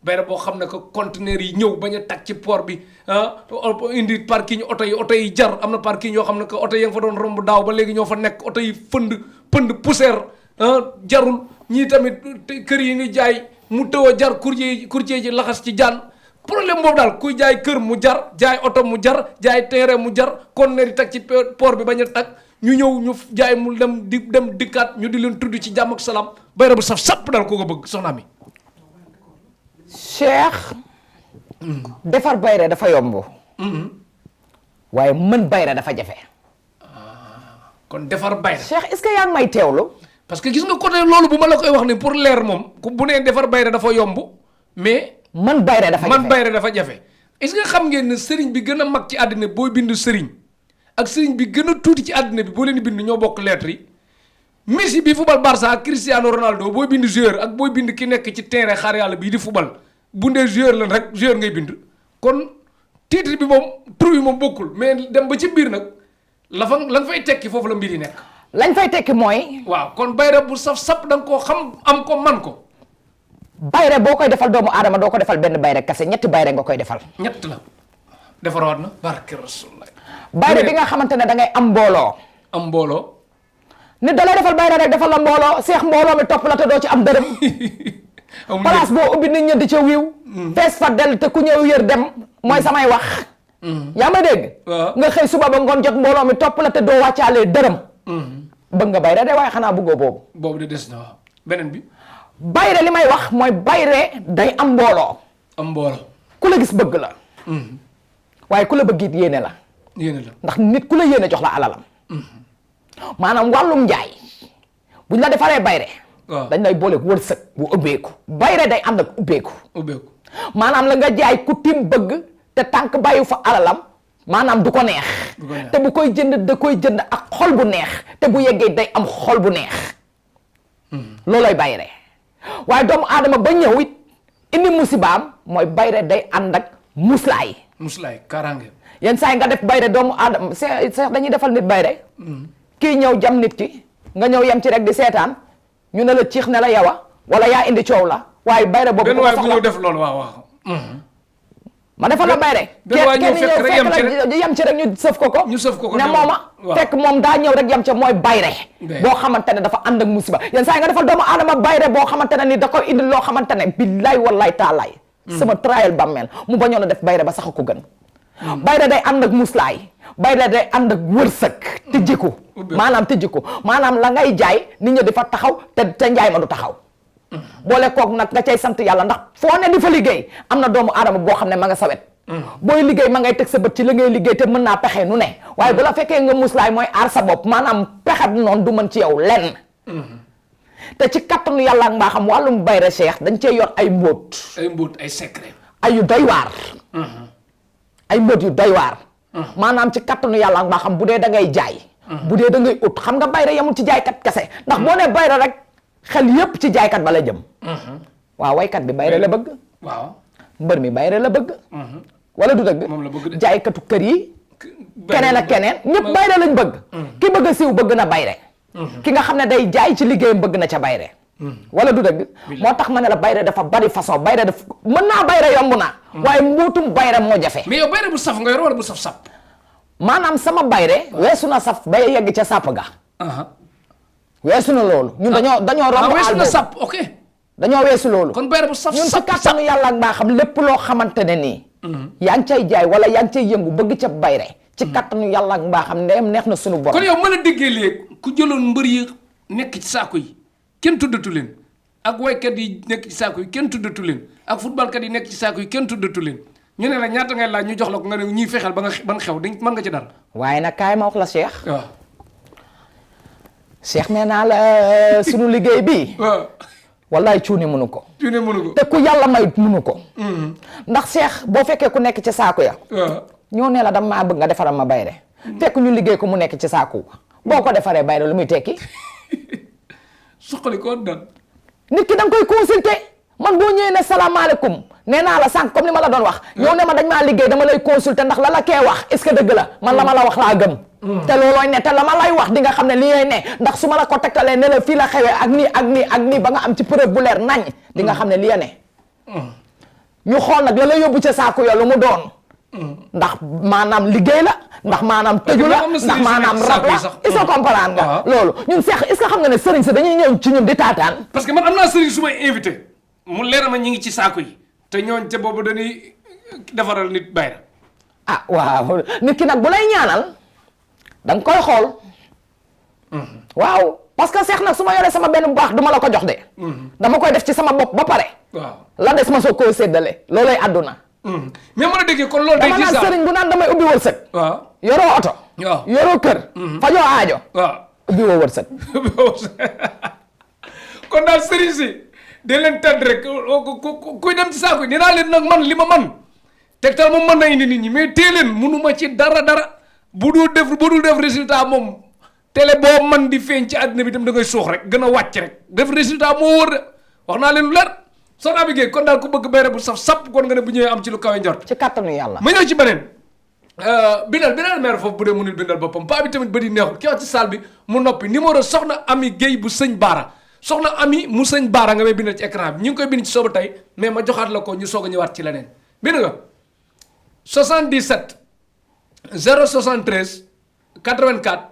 bayra boo xam ne que conteneur yi ñëw bañ a tag ci port bi indi parking oto yi jar am na parking yoo xam ne que oto yi nga fa doon romb daaw ba léegi ñoo fa nekk oto yi pënd poussière jarul ñii tamit kër yi ni jaay mu tëw a jar courtier ji laxas ci jaan problème boobu daal kuy jaay kër mu jar jaay oto mu jar jaay terrain mu jar conteneur yi tag ci port bi bañ a tag ñu ñëw ñu jaay mu dem dikkaat ñu di leen tudd ci jàmm ak salaam bayra bu saf sàpp daal koo ko bëgg soxna mi. Cheikh. defar bayre dafa yomb. waaye mën bayre dafa jafe. kon defar bayre. Cheikh est-ce que yaa ngi may teewlu. parce que gis nga côté loolu bu ma la koy wax ni pour leer moom bu nee defar bayre dafa yomb mais. man bayre dafa jafe man bayre dafa jafe. est-ce que xam ngeen ne sëriñ bi gën a mag ci àddina booy bind sëriñ ak sëriñ bi gën a tuuti ci àddina bi boo leen di bind ñoo bokk lettre yi Messi bi fubal Barça ak Cristiano Ronaldo booy bind joueur ak booy bind ki nekk ci terrain xaar yàlla bii di fubal bu ndee joueur lan rek joueur ngay bind kon titre bi moom tur yi moom bokkul mais dem ba ci biir nag la nga fay tekki foofu la mbir yi nekk. lañ fay tekki mooy. waaw kon bayre bu saf sap da nga koo xam am ko man ko. bayre boo koy defal doomu aadama doo ko defal benn bayre kase ñetti bayre nga koy defal. ñett la defaroon na barke rasulullah. bayre bi nga xamante ne da ngay am mbooloo. am mbooloo. nit da lay defal bayre rek defal la mbooloo seex mbooloo mi topp la te doo ci am dërëm. place boo ubbi nit ñi di ca wiiw. fees fa del te ku ñëw yër dem mooy samay wax. yaa ma dégg. nga xëy suba ba ngoon jot mbooloo mi topp la te doo wàccaalee dërëm. bëgg nga bayre de waaye xanaa bëggoo boobu. boobu de des na waaw beneen bi. bayre li may wax mooy bayre day am mbooloo. am mbooloo. ku la gis bëgg la. waaye ku la bëgg it yéene la. yéene la ndax nit ku la yéene jox la alalam. maanaam wàllum njaay buñ la defaree bayre. dañ lay boole wërsëg bu ubbeeku. bayre day ànd ak ubbeeku. ubbeeku maanaam la nga jaay ku tim bëgg te tànk bàyyi fa alalam maanaam du ko neex. te bu koy jënd da koy jënd ak xol bu neex te bu yeggee day am xol bu neex. loolooy bayre waaye doomu aadama ba ñëw it indi musibaam mooy bayre day ànd ak muslaay. muslaay kaaraange. yenn saa yi nga def bayre doomu aadama seex dañuy defal nit bayre kii ñëw jam nit ki nga ñëw yem ci rek di seetaan ñu ne la ciix ne la yawa wala yaa indi coow la waaye bayre boobu. benn waay bu ñëw def loolu waaw waaw. ma defal la bayre. benn ñëw fekk rek yem ci rek ñu sëf ko ko. ñu sëf ko ko ne mooma fekk moom daa ñëw rek yem ca mooy bayre. boo xamante ne dafa ànd ak musiba yenn saa yi nga defal doomu aadama bayre boo xamante ne ni da koy indi loo xamante ne billaay wallaay taalaay. sama trial bàmmeel mu bañoon a def bayre ba sax ko gën. bayre day ànd ak muslaay bayre day ànd ak wërsëg tijjiku maanaam tijjiku maanaam la ngay jaay nit ñi di fa taxaw te njaay ma du taxaw boole koog nag nga cay sant yàlla ndax foo ne di fa liggéey am na doomu aadama boo xam ne ma nga sawet booy liggéey ma ngay teg sa bët ci la ngay liggéey te mën naa pexe nu ne waaye bu la fekkee nga muslaay mooy aar sa bopp maanaam pexe noonu du mën ci yow lenn te ci kattanu yàlla ak mbaaxam wàllum bayre Cheikh dañ cee yor ay mbóot ay secret ay yu doy waar ay mbóot yu doy waar maanaam ci kattanu yàlla ak mbaaxam bu dee da ngay jaay bu dee da ngay ut xam nga bayre yamul ci jaaykat kese ndax boo nee bayre rek xel yépp ci jaaykat ba la jëm waaw waykat bi bayre la bëgg waaw mbër mi bayre la bëgg wala du dëgg moom la bëgg de jaaykatu kër yi keneen ak keneen ñëpp bayre lañ bëgg ki bëgg a siiw bëgg na bayre ki nga xam ne day jaay ci liggéeyam bëgg na ca bayre wala du dëgg moo tax ma ne la bayre dafa bari façon bayre daf mën naa bayre yomb na waaye mbootum bayre moo jafe mais yow bayre bu saf nga yor wala bu saf sap maanaam sama bayre weesu na saf bay yegg ca sàpp ga weesu na loolu ñun dañoo romb weesu na boobu sap ok dañoo weesu loolu kon bayre bu saf ñun ci sap kàttanu yàlla ak mbaaxam lépp loo xamante ne nii yaa ngi cay jaay wala yaa ngi cay yëngu bëgg ca bayre ci kàttanu yàlla ak mbaaxam ndeyam neex na sunu borom kon yow mën a déggee léegi ku jëloon mbër yi nekk ci saako yi kenn tuddatu leen ak waykat yi nekk ci saako yi kenn tuddatu leen ak footballkat yi nekk ci saako yi kenn tuddatu leen ñu ne la ñaata ngay laaj ñu jox la ko nga ne ñuy fexeel ba nga ban xew dañ mën nga ci dara waaye nag kaay ma wax la Cheikh waaw Cheikh nee naa la sunu liggéey bi waaw wallaay cuuni mënu ko tu ne mënu ko te ku yàlla may mënu ko ndax Cheikh boo fekkee ku nekk ci saako ya waaw ñoo ne la dama maa bëgg nga defaral ma bayre fekk ñu liggéey ko mu nekk ci saako boo ko defaree bayre lu muy tekki suqali ko dal nit ki da nga koy consulter man boo ñëwee ne salaamaaleykum nee naa la sànq comme li ma la doon wax ñëw ne ma dañ maa liggéey dama lay consulter ndax la kee wax est-ce que dëgg la man la ma la wax laa gëm te loolooy ne te la ma lay wax di nga xam ne li ngay ne ndax su ma la ko tegtalee ne la fii la xewee ak nii ak nii ak nii ba nga am ci preuve bu leer nañ di nga xam ne li ne ñu xool nag la la yóbbu ca saako yo lu mu doon ndax maanaam liggéey la ndax maanaam tëju la ndax maanaam rab la est-ce que comprendre nga loolu ñun seex est-ce que xam nga ne sëriñ si dañuy ñëw ci ñun di taataan parce que man am naa sëriñ su may invité mu leer ma ñi ngi ci saako yi te ñooñ ca boobu dañuy defaral nit bayra ah waaw nit ki nag bu lay ñaanal danga koy xool waaw parce que seex nag su ma yoree sama benn bu baax duma la ko jox de dama koy def ci sama bopp ba pare waaw la des ma soo koo séddale loolay àdduna mais mën a déggee kon loolu day dama naan sëriñ bu naan damay ubbi wërsëg waaw yoroo oto waaw yoroo kër fajoo aajo waaw ubbi woo wërsëg kon daal sëriñ si de leen tedd rek kuy dem ci saako yi nee naa leen nag man li ma man Tektal moom mën na indi nit ñi mais tee leen mënuma ci dara bu dul def résultat moom télé boo man di feeñ ci àddina bi tam da ngay suux rek gën a wàcc rek def résultat moo wër de wax naa leen lu leer soxna Abi Gueye kon daal ku bëgg bayre bu saf sap kon nga ne bu ñëwee am ci lu kawe njort ci kàttanu yàlla ma ñëw ci beneen bindal maire foofu bu dee mënul bindal boppam paa bi tamit ba di neexul ki wax ci salle bi mu noppi numéro soxna Ami Gueye bu sëñ Baara soxna Ami mu sëñ Baara nga may bindal ci écran bi ñu ngi koy bind ci sooba tey mais ma joxaat la ko ñu soog a ñëwaat ci leneen bind nga 77 073 84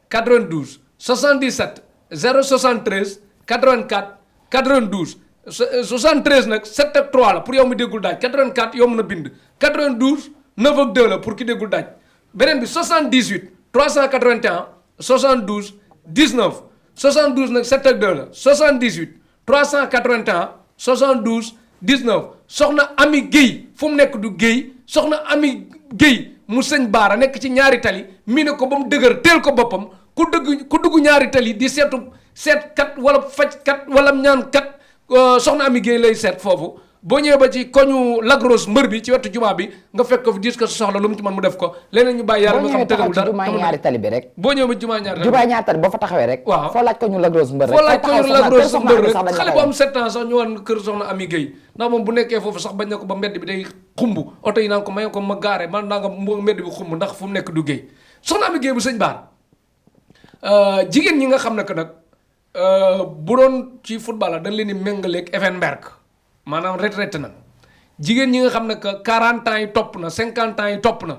92 77 073 84 92 73 nag 7 ak 3 la pour yow mi déggul daaj 84 yow mën a bind 92 9 ak 2 la pour ki déggul daaj beneen bi 78 381 72 19 72 nag 7 ak 2 la 78 381 72 19 soxna Ami Gueye fu mu nekk du Gueye soxna Ami Gueye mu sëñ Baara nekk ci ñaari tali mii ne ko ba mu dëgër teel ko boppam ku dugg ñaari tali di seetkat wala fajkat wala ñaankat soxna Ami Gueye lay seet foofu boo ñëwee ba ci koñu lagros mbër bi ci wetu jumaa bi nga fekk ko fi dis ko soxla lu mu ci mën mu def ko leneen ñu bàyyi yàlla nga xam tëgawul dara jumaa ñaari tali bi rek boo ñëwee ba jumaa ñaari tali boo fa taxawee rek waaw foo laaj ko ñu lagros mbër rek foo laaj ko ñu lagros mbër rek xale xale bu am 7 ans sax ñu wan kër soxna Ami Gueye ndax moom bu nekkee foofu sax bañ na ko ba mbedd bi day xumb oto yi naan ko may ko ma gaare man naa nga mbedd bi xumb ndax fu mu nekk du Gueye soxna Ami Gueye bu sëñ Baara jigéen ñi nga xam ne que nag bu doon ci football la dañ leen di méngaleeg Effenberg maanaam retraité na jigéen ñi nga xam ne que 40 ans yi topp na 50 ans yi topp na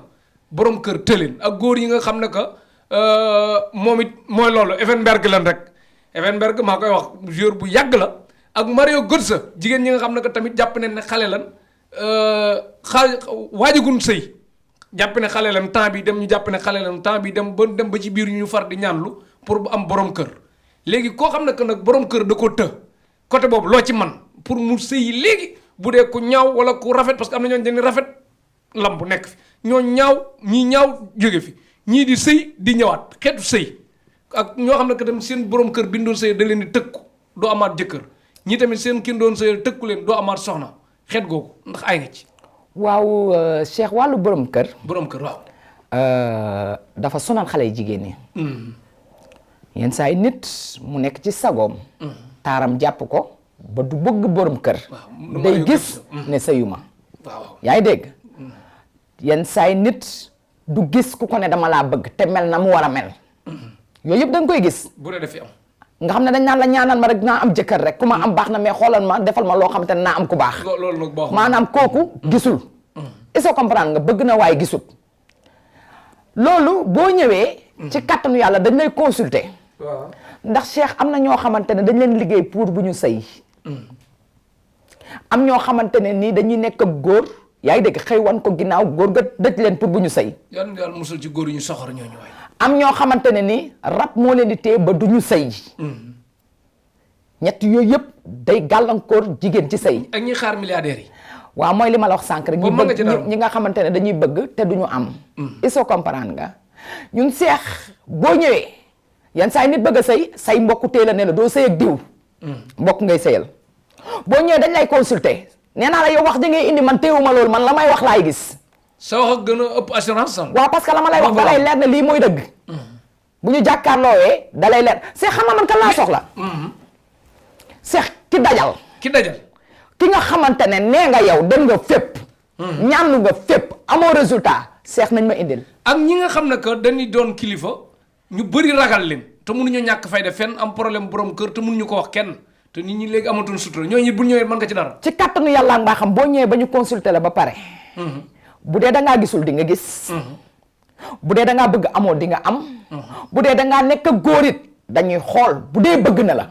borom kër tëleen ak góor yi nga xam ne que moom it mooy loolu Effenberg lan rek Effenberg maa koy wax joueur bu yàgg la ak Mario Götze jigéen ñi nga xam ne que tamit jàpp ne xale lan waajagun sëy jàpp ne xale lan temps bi dem ñu jàpp ne xale lan temps bi dem ba ci biir ñu far di ñaanlu pour bu am borom kër léegi koo xam ne que nag borom kër da ko të côté boobu loo ci man pour mu sëyi léegi bu dee ku ñaaw wala ku rafet parce que am na ñooñu dañuy rafet lam bu nekk fi ñoo ñaaw ñii ñaaw jóge fi ñii di sëy di ñëwaat xeetu sëy ak ñoo xam ne que tamit seen borom kër bi ñu doon sëy da leen di tëkku doo amaat jëkkër ñii tamit seen kin doon sëy tëkku leen doo amaat soxna xeet googu ndax ay nga ci. waaw Cheikh wàllu borom kër. borom kër waaw. dafa sonal xale yu jigéen ñi. yenn saa yi nit mu nekk ci sagoom. taaram jàpp ko. ba du bëgg borom kër. day gis ne sëyuma. waaw yaa ngi dégg. yenn saa yi nit du gis ku ko ne dama laa bëgg te mel na mu war a mel. yooyu yëpp da nga koy gis. bu dee dafay am. nga xam ne dañ naan la ñaanal ma rek naa am jëkkër rek ku ma am baax na mais xoolal ma defal ma loo xam te ne naa am ku baax. loolu nag baaxul maanaam kooku gisul. est-ce que comprendre nga bëgg na waaye gisul. loolu boo ñëwee. ci kattanu yàlla dañ lay consulter. waaw ndax Cheikh am na ñoo xamante ne dañ leen liggéey pour bu ñu sëy. am ñoo xamante ne nii dañuy nekk ak góor yaa ngi dégg xëy wan ko ginnaaw góor ga dëj leen pour bu ñu sëy. yàlla yàlla musul ci góor yi ñu soxor ñooñu waay. am ñoo xamante ne ni rab moo leen di téye ba du ñu sëy. ñett yooyu yëpp day gàllankoor jigéen ci sëy. ak ñi xaar milliardaires yi. waaw mooy li ma la wax sànq rek. boobu mën nga ci dara ñi nga xamante ne dañuy bëgg te duñu am. il faut comprendre nga ñun seex boo ñëwee yan saa yi nit bëgg a sëy say mbokku teel a ne la doo sëy ak diw. mbokk ngay sëyal boo ñëwee dañ lay consulter nee naa la yow wax ji ngay indi man teewuma loolu man la may wax laay gis. sa wax ak gën a ëpp assurance sax. waaw parce que la ma lay wax da lay leer ne lii mooy dëgg. bu ñu jàkkaarloowee da lay leer seex xam nga man kan laa soxla. seex ki dajal. ki dajal. ki nga xamante ne nee nga yow dem nga fépp. ñaanu nga fépp amoo résultat seex nañ ma indil. ak ñi nga xam ne que dañuy doon kilifa ñu bëri ragal leen te mënuñu ñàkk fayda fenn am problème borom kër te mënuñu ko wax kenn te nit ñi léegi amatuñ sutura ñooñu bu ñëwee mën nga ci dara. ci kàttanu yàlla nga xam boo ñëwee ba ñu consulter la ba pare. bu dee da ngaa gisul di nga gis. bu dee da ngaa bëgg amoo di nga am. bu dee da ngaa nekk góor it dañuy xool bu dee bëgg na la.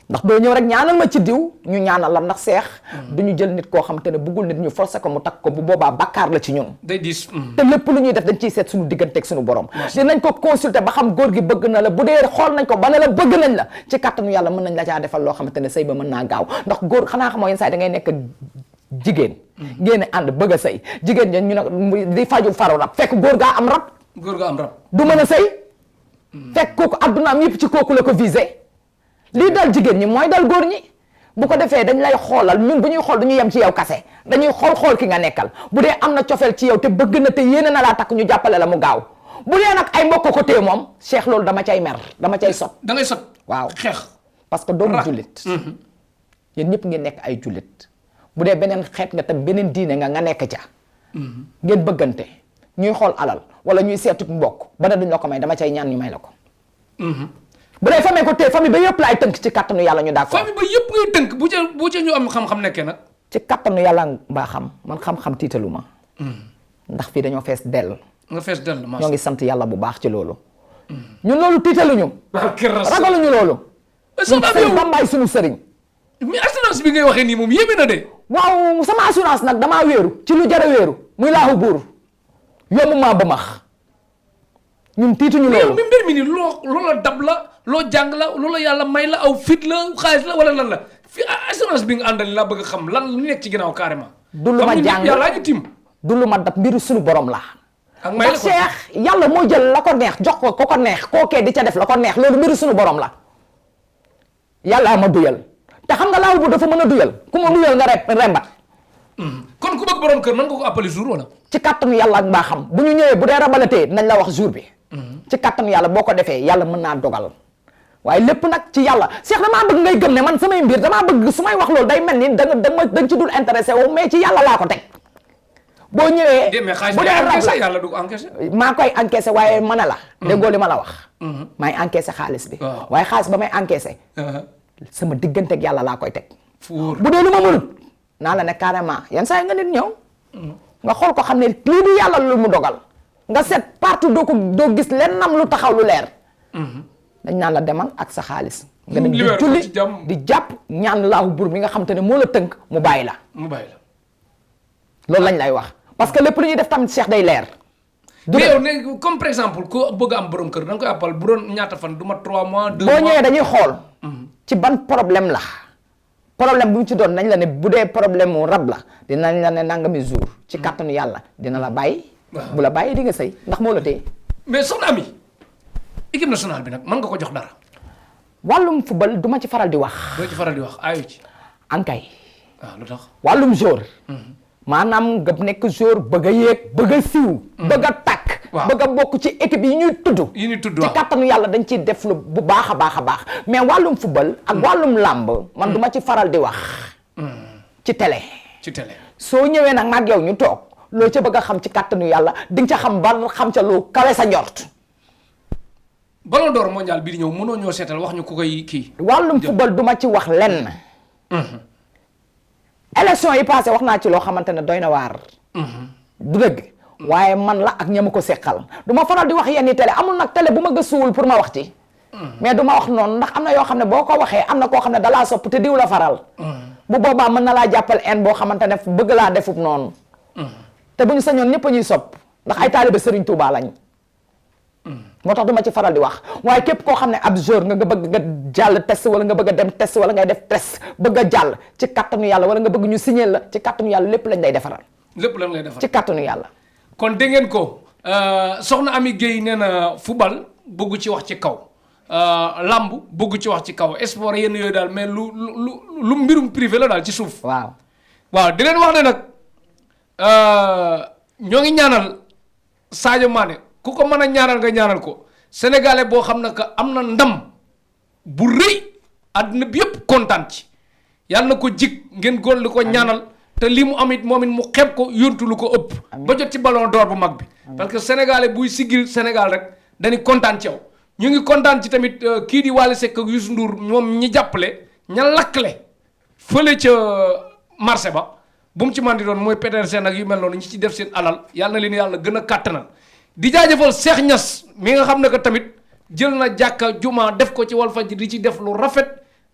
ndax doo ñëw rek ñaanal ma ci diw ñu ñaanal la ndax seex du ñu jël nit koo xam te ne bëggul nit ñu forcé ko mu takk ko bu boobaa bakkaar la ci ñun day diis. te lépp lu ñuy def dañ ciy seet suñu digganteeg suñu borom dinañ ko consulter ba xam góor gi bëgg na la bu dee xool nañ ko ba ne la bëgg nañ la ci kattanu yàlla mën nañ la caa defal loo xamante ne sëy ba mën naa gaaw ndax góor xanaa xamoo yenn saa yi da ngay nekk jigéen ngeen ànd bëgg a sëy jigéen ña ñu ne di faju faru rab fekk góor gaa am rab góor ga am rab. du mën a sëy fekk kooku addunaam yëpp ci kooku la ko visé lii dal jigéen ñi mooy dal góor ñi bu ko defee dañ lay xoolal ñun bu ñuy xool du ñu yem ci yow kase dañuy xool ki nga nekkal bu dee am na cofeel ci yow te bëgg na te yéene na laa takk ñu jàppale la mu gaaw bu dee nag ay mbokk ko téye moom Cheikh loolu dama cay mer dama cay sot da ngay sot. waaw xeex. parce que doomu jullit yéen ñëpp ngeen nekk ay jullit bu dee beneen xeet nga tam beneen diine nga nekk ca ngeen bëggante ñuy xool alal wala ñuy seetu mbokk ba ne duñ la ko may dama cay ñaan ñu may la ko bu dee famille ko téye famille ba yëpp laay tënk ci kattanu yàlla ñu d'accord famille ba yëpp ngay tënk bu ca ñu am xam-xam nekkee nag. ci kattanu yàlla mbaa xam man xam-xam tiitalu ma ndax fii dañoo fees dell nga fees dell ma. ñoo ngi sant yàlla bu baax ci loolu ñun loolu tiitaluñu ragaluñu loolu soxna bi sëriñ Bambaay suñu sëriñ mais assurance bi ngay waxee nii moom yéeme na de. waaw sama assurance nag damaa wéeru ci lu jara wéeru muy laahu buur yomb maa ba max ñun tiituñu loolu mi mbir mi nii loola dab la loo jàng la loola yàlla may la aw fit la xaalis la wala lan la fi assurance bi nga àndal laa bëgg a xam lan lu nekk ci ginnaaw carrément. du lu ma jàng yàlla ñu tim. du lu ma dab mbiru suñu borom la ak may la ndax Cheikh yàlla moo jël la ko neex jox ko ko neex kookee di ca def la ko neex loolu mbiru suñu borom la yàllaa ma duyal te xam nga laaw bu dafa mën a duyal ku ma duyal nga rembat kon ku bëgg borom kër mën nga ko appeler jour wala. ci kattanu yàlla ak mbaa xam bu ñu ñëwee bu dee rabalatee nañ la wax jour bi ci kattanu yàlla boo ko defee yàlla mën naa dogal waaye lépp nag ci yàlla Cheikh damaa bëgg ngay gëm ne man samay mbir damaa bëgg su may wax loolu day mel ni da ci dul intéressé wu mais ci yàlla laa ko teg boo ñëwee bu dee rab la yàlla du ko encaissé. maa koy encaissé waaye mën a la déggoo li ma la wax maay encaissé xaalis bi waaye xaalis ba may encaissé sama diggante ak yàlla laa koy teg bu dee lu ma mënut naa la ne carrément yenn saa yi nga nit ñëw nga xool ko xam ne lii du yàlla lu mu dogal nga seet partout doo gis len nam lu taxaw lu leer dañ naan la demal ak sa xaalis nga dem di julli di jàpp ñaan laahu bur mi nga xam te ne moo la tënk mu bàyyi la loolu lañ lay wax parce que lépp lu ñuy def tamit Cheikh day leer mais yow ne comme par exemple ko bëgg am borom kër da nga koy appal bu doon ñaata fan du ma 3 mois 2 mois boo ñëwee dañuy xool ci ban problème la problème bu mu ci doon nañ la ne bu dee problème mu rab la dinañ la ne nangami jour ci kàttanu yàlla dina la bàyyi bu la bàyyi di nga sëy ndax moo la téye mais soxna Ami équipe nationale bi nag mën nga ko jox dara wàllum football du ma ci faral di wax doo ci faral di wax ayu ci ankay waaw lu tax wàllum jour maanaam nga nekk jour bëgg a yéeg bëgg a siiw bëgg a tàkk bëgg a bokk ci équipe yi ñuy tudd ci kàttanu yàlla dañ ciy def lu bu baax a baax a baax mais wàllum football ak wàllum làmb man du ma ci faral di wax ci télé soo ñëwee nag maag yow ñu toog loo ca bëgg a xam ci kàttanu yàlla di nga ca xam ba xam ca lu kawe sa njort Ballon d'Or mondial bi di ñëw mënoo ñoo seetal wax ñu ku koy kii wàllum football du ma ci wax lenn élection yi passé wax naa ci loo xamante ne doy na waar du dëgg waaye man la ak ñama ko seqal du ma faral di wax yenn télé amul nag télé bu ma gëstuwul pour ma wax ci mais du ma wax noonu ndax am na yoo xam ne boo ko waxee am na koo xam ne dalaa sopp te diw la faral bu boobaa mën na laa jàppal en boo xamante ne bëgg laa defub noonu te bu ñu sañoon ñëpp a ñuy sopp ndax ay taalibe Serigne Touba lañ moo tax du ma ci faral di wax waaye képp koo xam ne ab jour nga bëgg nga jàll test wala nga bëgg a dem test wala ngay def test bëgg a jàll ci kattanu yàlla wala nga bëgg ñu signé la ci kattanu yàlla lépp lañ lay defaral. lépp lañ lay defaral ci kattanu yàlla. kon dégg ngeen ko soxna Ami Guèye nee na football bëgg ci wax ci kaw lamb bëgg ci wax ci kaw sport yenn yooyu daal mais lu mbirum privé la daal ci suuf. waaw di leen wax ne nag ñoo ngi ñaanal Sadio Mané. ku ko mën a ñaanal nga ñaanal ko sénégalais boo xam ne que am na ndam bu rëy àdduna bi yëpp kontaan ci yàlla na ko jig ngeen góor li ko ñaanal te lii mu am it moom it mu xeeb ko yóntu lu ko ëpp ba jot ci ballon d'or bu mag bi parce que sénégalais buy siggil Sénégal rek dañuy kontaan ci yow ñu ngi kontaan ci tamit kii di Wally Seck ak Youssou Ndour moom ñi jàppale ña lakkle fële ca marché ba bu mu ci man di doon mooy Petersen ak yu mel noonu ñi ci def seen alal yàlla na leen yàlla gën a kàttanal di jaajëfal Cheikh Niass mi nga xam ne que tamit jël na jàkka juma def ko ci Walfadjri di ci def lu rafet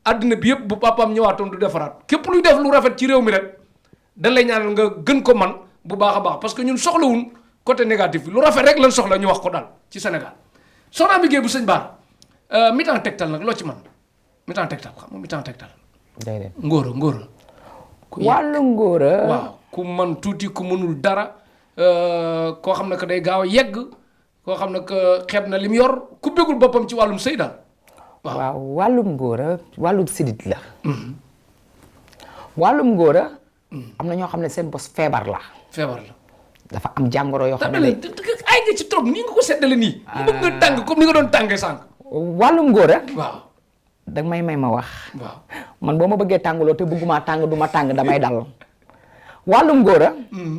àddina bi yëpp bu papaam ñëwaatoon du defaraat képp luy def lu rafet ci réew mi rek dañ lay ñaanal nga gën ko man bu baax a baax parce que ñun soxlawun côté négatif bi lu rafet rek lañ soxla ñu wax ko daal ci Sénégal soxna Amy Gueye bu sëñ Bara mi-temps tegtal nag loo ci man mi-temps tegtal xam nga mi-temps tegtal déedéet ngóora wàllu ngóora waaw ku man tuuti ku mënul dara koo xam ne que day gaaw a yegg koo xam ne que xeeb na lim yor ku bëggul boppam ci wàllum sëy daal waaw wàllum ngóora wàllum sidit la wàllum ngóora am na ñoo xam ne seen bos feebar la dafa am jàngoro yoo xam ne ay nga ci trop nii nga ko seddale nii mu bëgg nga tàng comme ni nga doon tàngee sànq wàllum ngóora waaw danga may ma wax waaw man boo ma bëggee tàngaloo te bëgguma tàng du ma tàng damay dal wàllum ngóora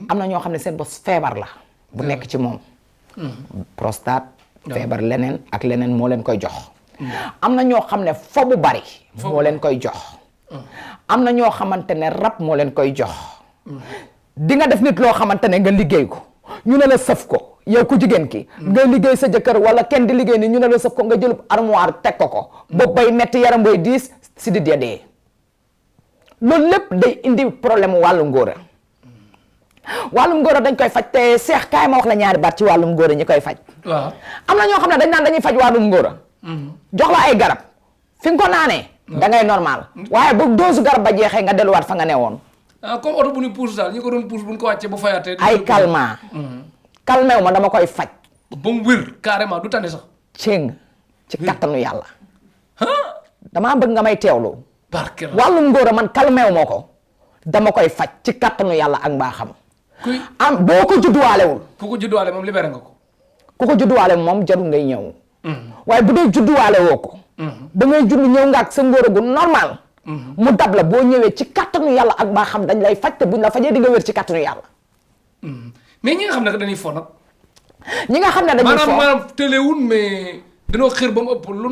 am na ñoo xam ne seen bos feebar la bu nekk ci moom prostate feebar leneen ak leneen moo leen koy jox am na ñoo xam ne fo bu bari moo leen koy jox am na ñoo xamante ne rab moo leen koy jox di nga def nit loo xamante ne nga liggéey ko ñu ne la sëf ko yow ku jigéen ki nga liggéey sa jëkkër wala kenn di liggéey ni ñu ne la sëf ko nga jëlub armoire teg ko bopp bay metti yaram bay diis si di dee loolu lépp day indi problème wàllu ngóora wàllum ngóora dañ koy faj te seex kaay ma wax la ñaari baat ci wàllum ngóora ñi koy faj waaw am na ñoo xam ne dañ naan dañuy faj wàllum ngóora jox la ay garab fi nga ko naanee da ngay normal waaye bu doosu garab ba jeexee nga delluwaat fa nga newoon comme oto bu ñu pousse daal ñi ko doon pousse bu ñu ko wàccee bu fayaatee ay calmant calmew ma dama koy faj ba mu wér carrément du tane sax céng ci kattanu yàlla damaa bëgg nga may teewlu barke wàllum ngóora man calmew moo ko dama koy faj ci kattanu yàlla ak mbaaxam am boo ko judduwaalewul ku ko judduwaale moom libéré nga ko ku ko judduwaale moom jarul ngay ñëw waaye bu dee judduwaale woo ko da ngay judd ñëw nga ak sa ngóora gu normal mu dab la boo ñëwee ci kattanu yàlla ak mbaaxam dañ lay faj te buñ la fajee di nga wér ci kattanu yàlla mais ñi nga xam ne dañuy fo nag ñi nga xam ne dañuy fo maanaam tëlewul mais dañoo xër ba mu ëpp lu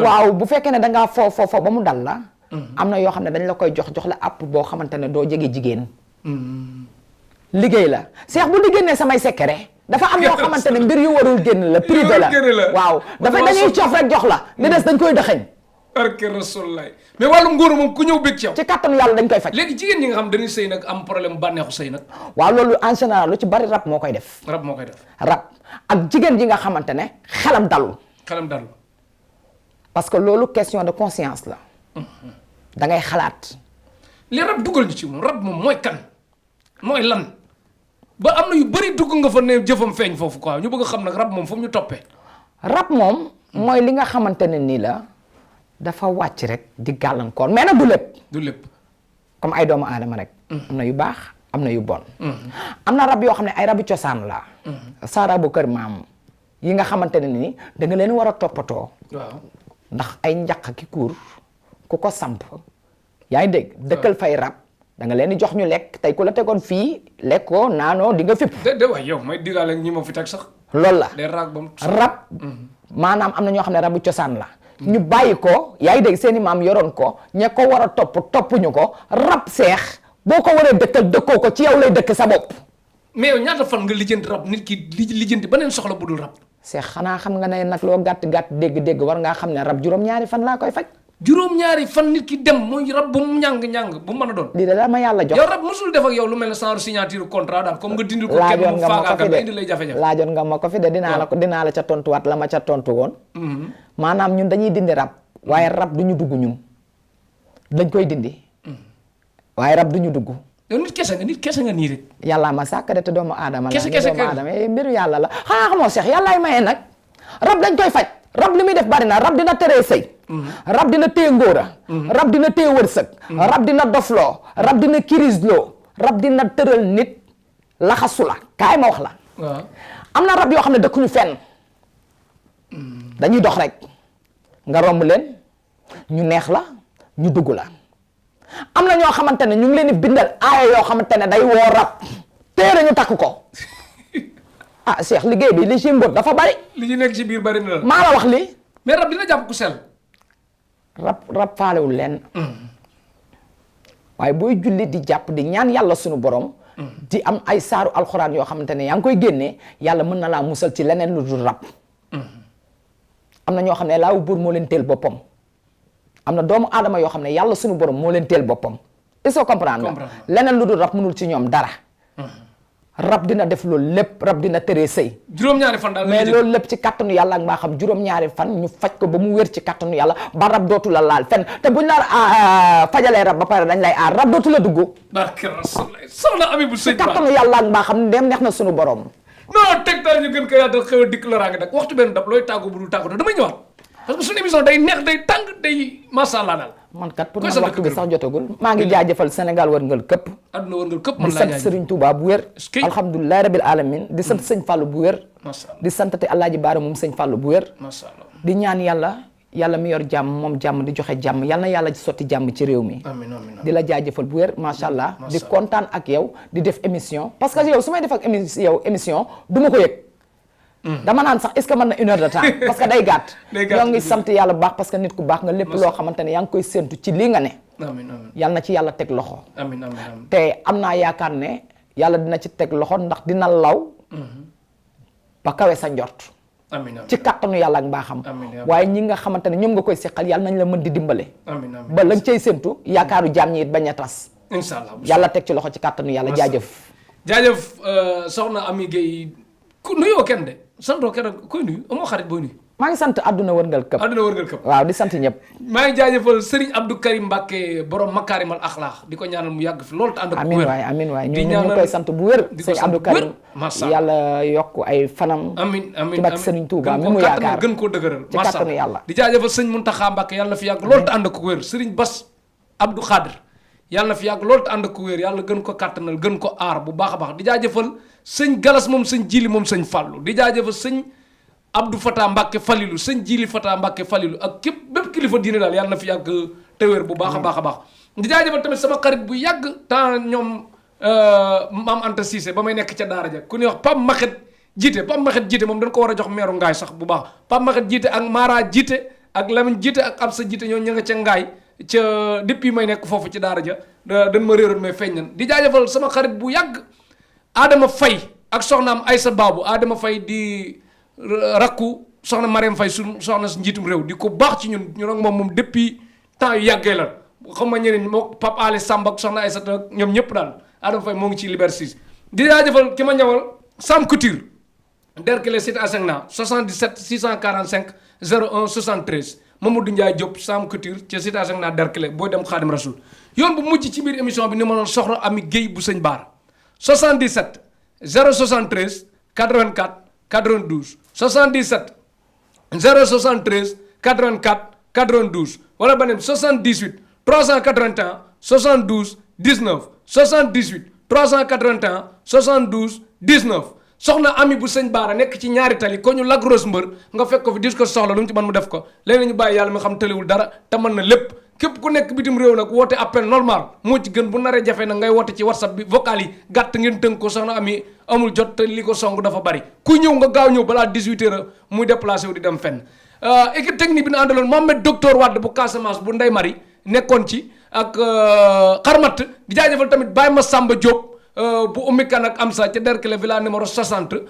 waaw bu fekkee ne dangaa fo ba mu dal la am na yoo xam ne dañ la koy jox la app boo xamante ne doo jege jigéen liggéey la seex bu di génnee samay secret dafa am yoo xamante ne mbir yu warul génn la privé la waaw dafa dañuy cof rek jox la li des dañ koy dëxëñ barke Rasulullah mais wàllum ngóor moom ku ñëw bëgg ci yow ci kattanu yàlla dañ koy faj léegi jigéen ñi nga xam dañuy sëy nag am problème bànneexu sëy nag waaw loolu en général lu ci bari rab moo koy def rab moo koy def rab ak jigéen ji nga xamante ne xelam dalul parce que loolu question de conscience la da ngay xalaat li rab dugal ñu ci moom rab moom mooy kan mooy lan ba am na yu bëri dugg nga fa ne jëfam feeñ foofu quoi ñu bëgg a xam nag rab moom fu mu ñu toppee rab moom mooy li nga xamante ne nii la dafa wàcc rek di gàllankoor mais nag du lépp comme ay doomu aadama rek am na yu baax am na yu bon am na rab yoo xam ne ay rabu cosaan la sa rabu kër maam yi nga xamante ne nii da nga leen war a toppatoo waaw ndax ay njaq ki kuur ku ko samp yaa ngi dégg dëkkal fay rab da nga leen di jox ñu lekk tey ku la tegoon fii lekkoo naanoo di nga fipp de waay yow may diggaale ñi ma fi teg sax loolu la day raag bam rab maanaam am na ñoo xam ne rabu cosaan la ñu bàyyi ko yaa ngi dégg seeni maam yoroon ko ña ko war a toppuñu ko rab seex boo ko waree dëkkal dëkkoo ko ci yow lay dëkk sa bopp mais yow ñaata fan nga lijjanti rab nit ki lijjanti beneen soxla bu dul rab seex xanaa xam nga ne nag loo gàtt dégg-dégg war ngaa xam ne rab juróom-ñaari fan laa koy faj juróom-ñaari fan nit ki dem mooy rab bu mu ñàng bu mu mën a doon lii de la ma yàlla jox yow rab mosul def ak yow lu mel ne genre signature contrat daal comme nga dindil ko kenn mu faagaagal nga indi lay jafe-jafe laajoon nga ma ko fi de dinaa la ca tontuwaat la ma ca tontu woon maanaam ñun dañuy dindi rab waaye rab du ñu dugg ñun dañ koy dindi waaye rab du ñu dugg yow nit kese nga nii rek yàllaa ma sàkk de te doomu aadama la kese doomu aadama mbiru yàlla la xanaa xamoo Cheikh yàllaay maye nag rab dañ koy faj rab li muy def bari na rab dina teree sëy rab dina téye ngóora rab dina téye wërsëg rab dina dofloo rab dina kirisloo rab dina tëral nit laxasu la kaay ma wax la am na rab yoo xam ne dëkkuñu fenn dañuy dox rek nga romb leen ñu neex la ñu dugg la am na ñoo xamante ne ñu ngi leen di bindal aaya yoo xamante ne day woo rab téere ñu takk ko ah Cheikh liggéey bi li ci mbot dafa bari li ci nekk ci biir bari na la maa la wax lii mais rab dina jàpp ku sell rab faalewul leen waaye booy julli di jàpp di ñaan yàlla sunu borom di am ay saaru alxuraan yoo xamante ne yaa ngi koy génnee yàlla mën na laa musal ci leneen lu dul rab am na ñoo xam ne laawu buur moo leen teel boppam am na doomu aadama yoo xam ne yàlla suñu borom moo leen teel boppam est-ce que comprendre nga leneen lu dul rab mënul ci ñoom dara rab dina def loolu lépp rab dina tëree sëy juróom-ñaari fan daal mais loolu lépp ci kattanu yàlla ak maa xam juróom-ñaari fan ñu faj ko ba mu wér ci kattanu yàlla ba rab dootu la laal fenn te buñ la fajalee rab ba pare dañ lay aar rab dootu la dugg barke Rasulullah soxna Ami bu sëñ ci kattanu yàlla ak maa xam ndem neex na suñu borom non Tektal ñu gën ko yaatal xew a dikk loraange nag waxtu benn dab looy tàggu bu dul tàggu damay ñëwaat parce que suñu émission day neex day tàng day masha Allah daal man kat pour man waxtu bi sax jotagul maa ngi jaajëfal Sénégal wërngal këpp adduna wërngal këpp di sant Serigne Touba bu wér alhamdulilahi rabil alamin di sant sëñ Fallou bu wér di sant te Alaaji Baara moom sëñ Fallou bu wér masha Allah di ñaan yàlla mi yor jàmm moom jàmm di joxe jàmm yal na yàlla ci sotti jàmm ci réew mi amiin amiin di la jaajëfal bu wér macha allah di kontaan ak yow di def émission parce que yow su may def ak émission du ma ko yëg dama naan sax est-ce que mën na 1 heure de temps parce que day gàtt ñoo ngi sant yàlla bu baax parce que nit ku baax nga lépp loo xamante ne yaa ngi koy séentu ci lii nga ne amiin amiin yal na ci yàlla teg loxo amiin amiin te am naa yaakaar ne yàlla dina ci teg loxo ndax dina law ba kawe sa njort amiin ci kattanu yàlla ak mbaaxam waaye ñi nga xamante ne ñoom nga koy seqal yàlla nañ la mën di dimbale ba la nga cay séentu yaakaaru jaam ñi it bañ a tas inshallah yàlla teg ci loxo ci kattanu yàlla jaajëf soxna Ami Gueye ku nuyoo kenn de santoo kenn koy nuyu amoo xarit booy nuyu maa ngi sant àdduna wërngal këpp waaw di sant ñëpp maa ngi jaajëfal Serigne Abdou Karim Mbacke borom makaarimal axlaax di ko ñaanal mu yàgg fi loolu te ànd ak amiin waay amiin waay ñu koy sant bu wér sëñ Abdou Karim yàlla yokk ay fanam amiin amiin ci barke Serigne Touba mi mu yaakaar gën koo dëgëral ci kattanu yàlla di jaajëfal sëñ Mountakha Mbacke yàlla na fi yàgg loolu te ànd ak wér Serigne Bass Abdou Khadir yàlla na fi yàgg loolu te ànd ak wér yàlla gën ko kattanal gën ko aar bu baax a baax di jaajëfal sëñ Galas moom sëñ Jili moom sëñ Fallou di jaajëfal sëñ Abdou Fata Mbacke Falilou sëñ Jili Fata Mbacke Falilou ak képp bépp kilifa diine daal yàlla na fi yàgg te wér bu baax a baax a baax di jaajëfal tamit sama xarit bu yàgg temps ñoom Maam Anta Cissé ba may nekk ca daara ja ku ñuy wax Pam Maxet jiite moom dañ ko war a jox meeru ngaay sax bu baax Pam Maxet jiite ak Mara jiite ak Lamine jiite ak Absa jiite ñoo ña nga ca ngaay ca depuis may nekk foofu ci daara ja dañ ma réeroon mais feeñ nan di jaajëfal sama xarit bu yàgg Adama Faye ak soxnaam Aïssa Babou Adama Faye di rakku soxna Mariam Faye su soxna si njiitum réew di ko baax ci ñun ak moom depuis temps yu yàggee la xam nga ñeneen moo Pape Ale Samb ak soxna Aïssa ak ñoom ñëpp daal Adama Faye moo ngi ci Liberté 6 di jaajëfal ki ma ñëwal Sam Couture Derklé Cité Asegna 77 645 01 73 Mamadou Ndiaye Diop Sam Couture ci Cité Asegna Derklé booy dem Khadim Rasoul yoon bu mujj ci biir émission bi ni ma noon soxna Ami Gueye bu sëñ Baara 77 073 84 92 77 073 84 92 wala beneen 78 381 72 19 78 381 72 19 soxna Ami bu sëñ Baara nekk ci ñaari tali ko ñu lagros mbër nga fekk ko fi dis ko soxla lu mu ci mën mu def ko léeg-léeg ñu bàyyi yàlla mi xam tëliwul dara te mën na lépp képp ku nekk bitim réew nag woote appel normal moo ci gën bu naree jafe nag ngay woote ci whatsapp bi vocal yi gàtt ngeen tënk ko soxna Ami amul jot te li ko song dafa bari ku ñëw nga gaaw ñëw balaa 18 heures muy déplacé wu di dem fenn équipe technique bi na àndaloon Mohamed docteur Wade bu Casamance bu Ndey Mari nekkoon ci ak xarmat di jaajëfal tamit Baye Massamba Diop bu Oumy Kane ak Amsa ca Derklé villa numéro 60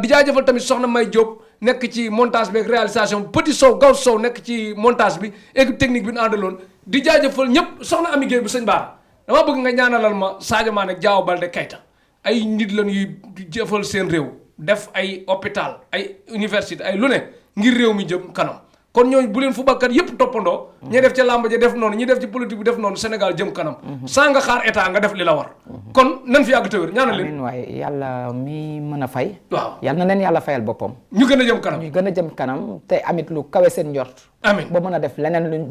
di jaajëfal tamit soxna May Diop nekk ci montage bi ak réalisation Petit Sow Gaw Sow nekk ci montage bi équipe technique bi ñu àndaloon di jaajëfal ñëpp soxna Ami Gueye bu sëñ Baara dama bëgg nga ñaanalal ma Sadio Mané ak Diao Baldé Keita ay nit lañ yuy jëfal seen réew def ay hôpital ay université ay lu ne ngir réew mi jëm kanam kon ñooñu bu leen footballkat yëpp toppandoo ñi def ca làmb ja def noonu ñi def ci politique bi def noonu Sénégal jëm kanam sans nga xaar état nga def li la war kon nan fi yàgg tëwër ñaanal leen amiin waaye yàlla mi mën a fay waaw yàlla na leen yàlla fayal boppam ñu gën a jëm kanam ñu gën a jëm kanam te amit lu kawe seen njort amiin ba mën a def leneen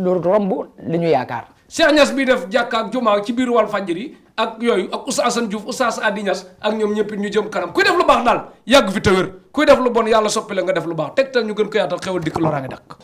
lu romb li ñu yaakaar Cheikh Niass bi def jàkka ak jumaa ci biir Walfadjri ak yooyu ak Oustaz Assane Diouf Oustaz Adi Niass ak ñoom ñëpp ñu jëm kanam kuy def lu baax daal yàgg fi tëwër kuy def lu bon yàlla soppi la nga def lu baax tegtal ñu gën ko yaatal xewal dikk loraa ngi dakk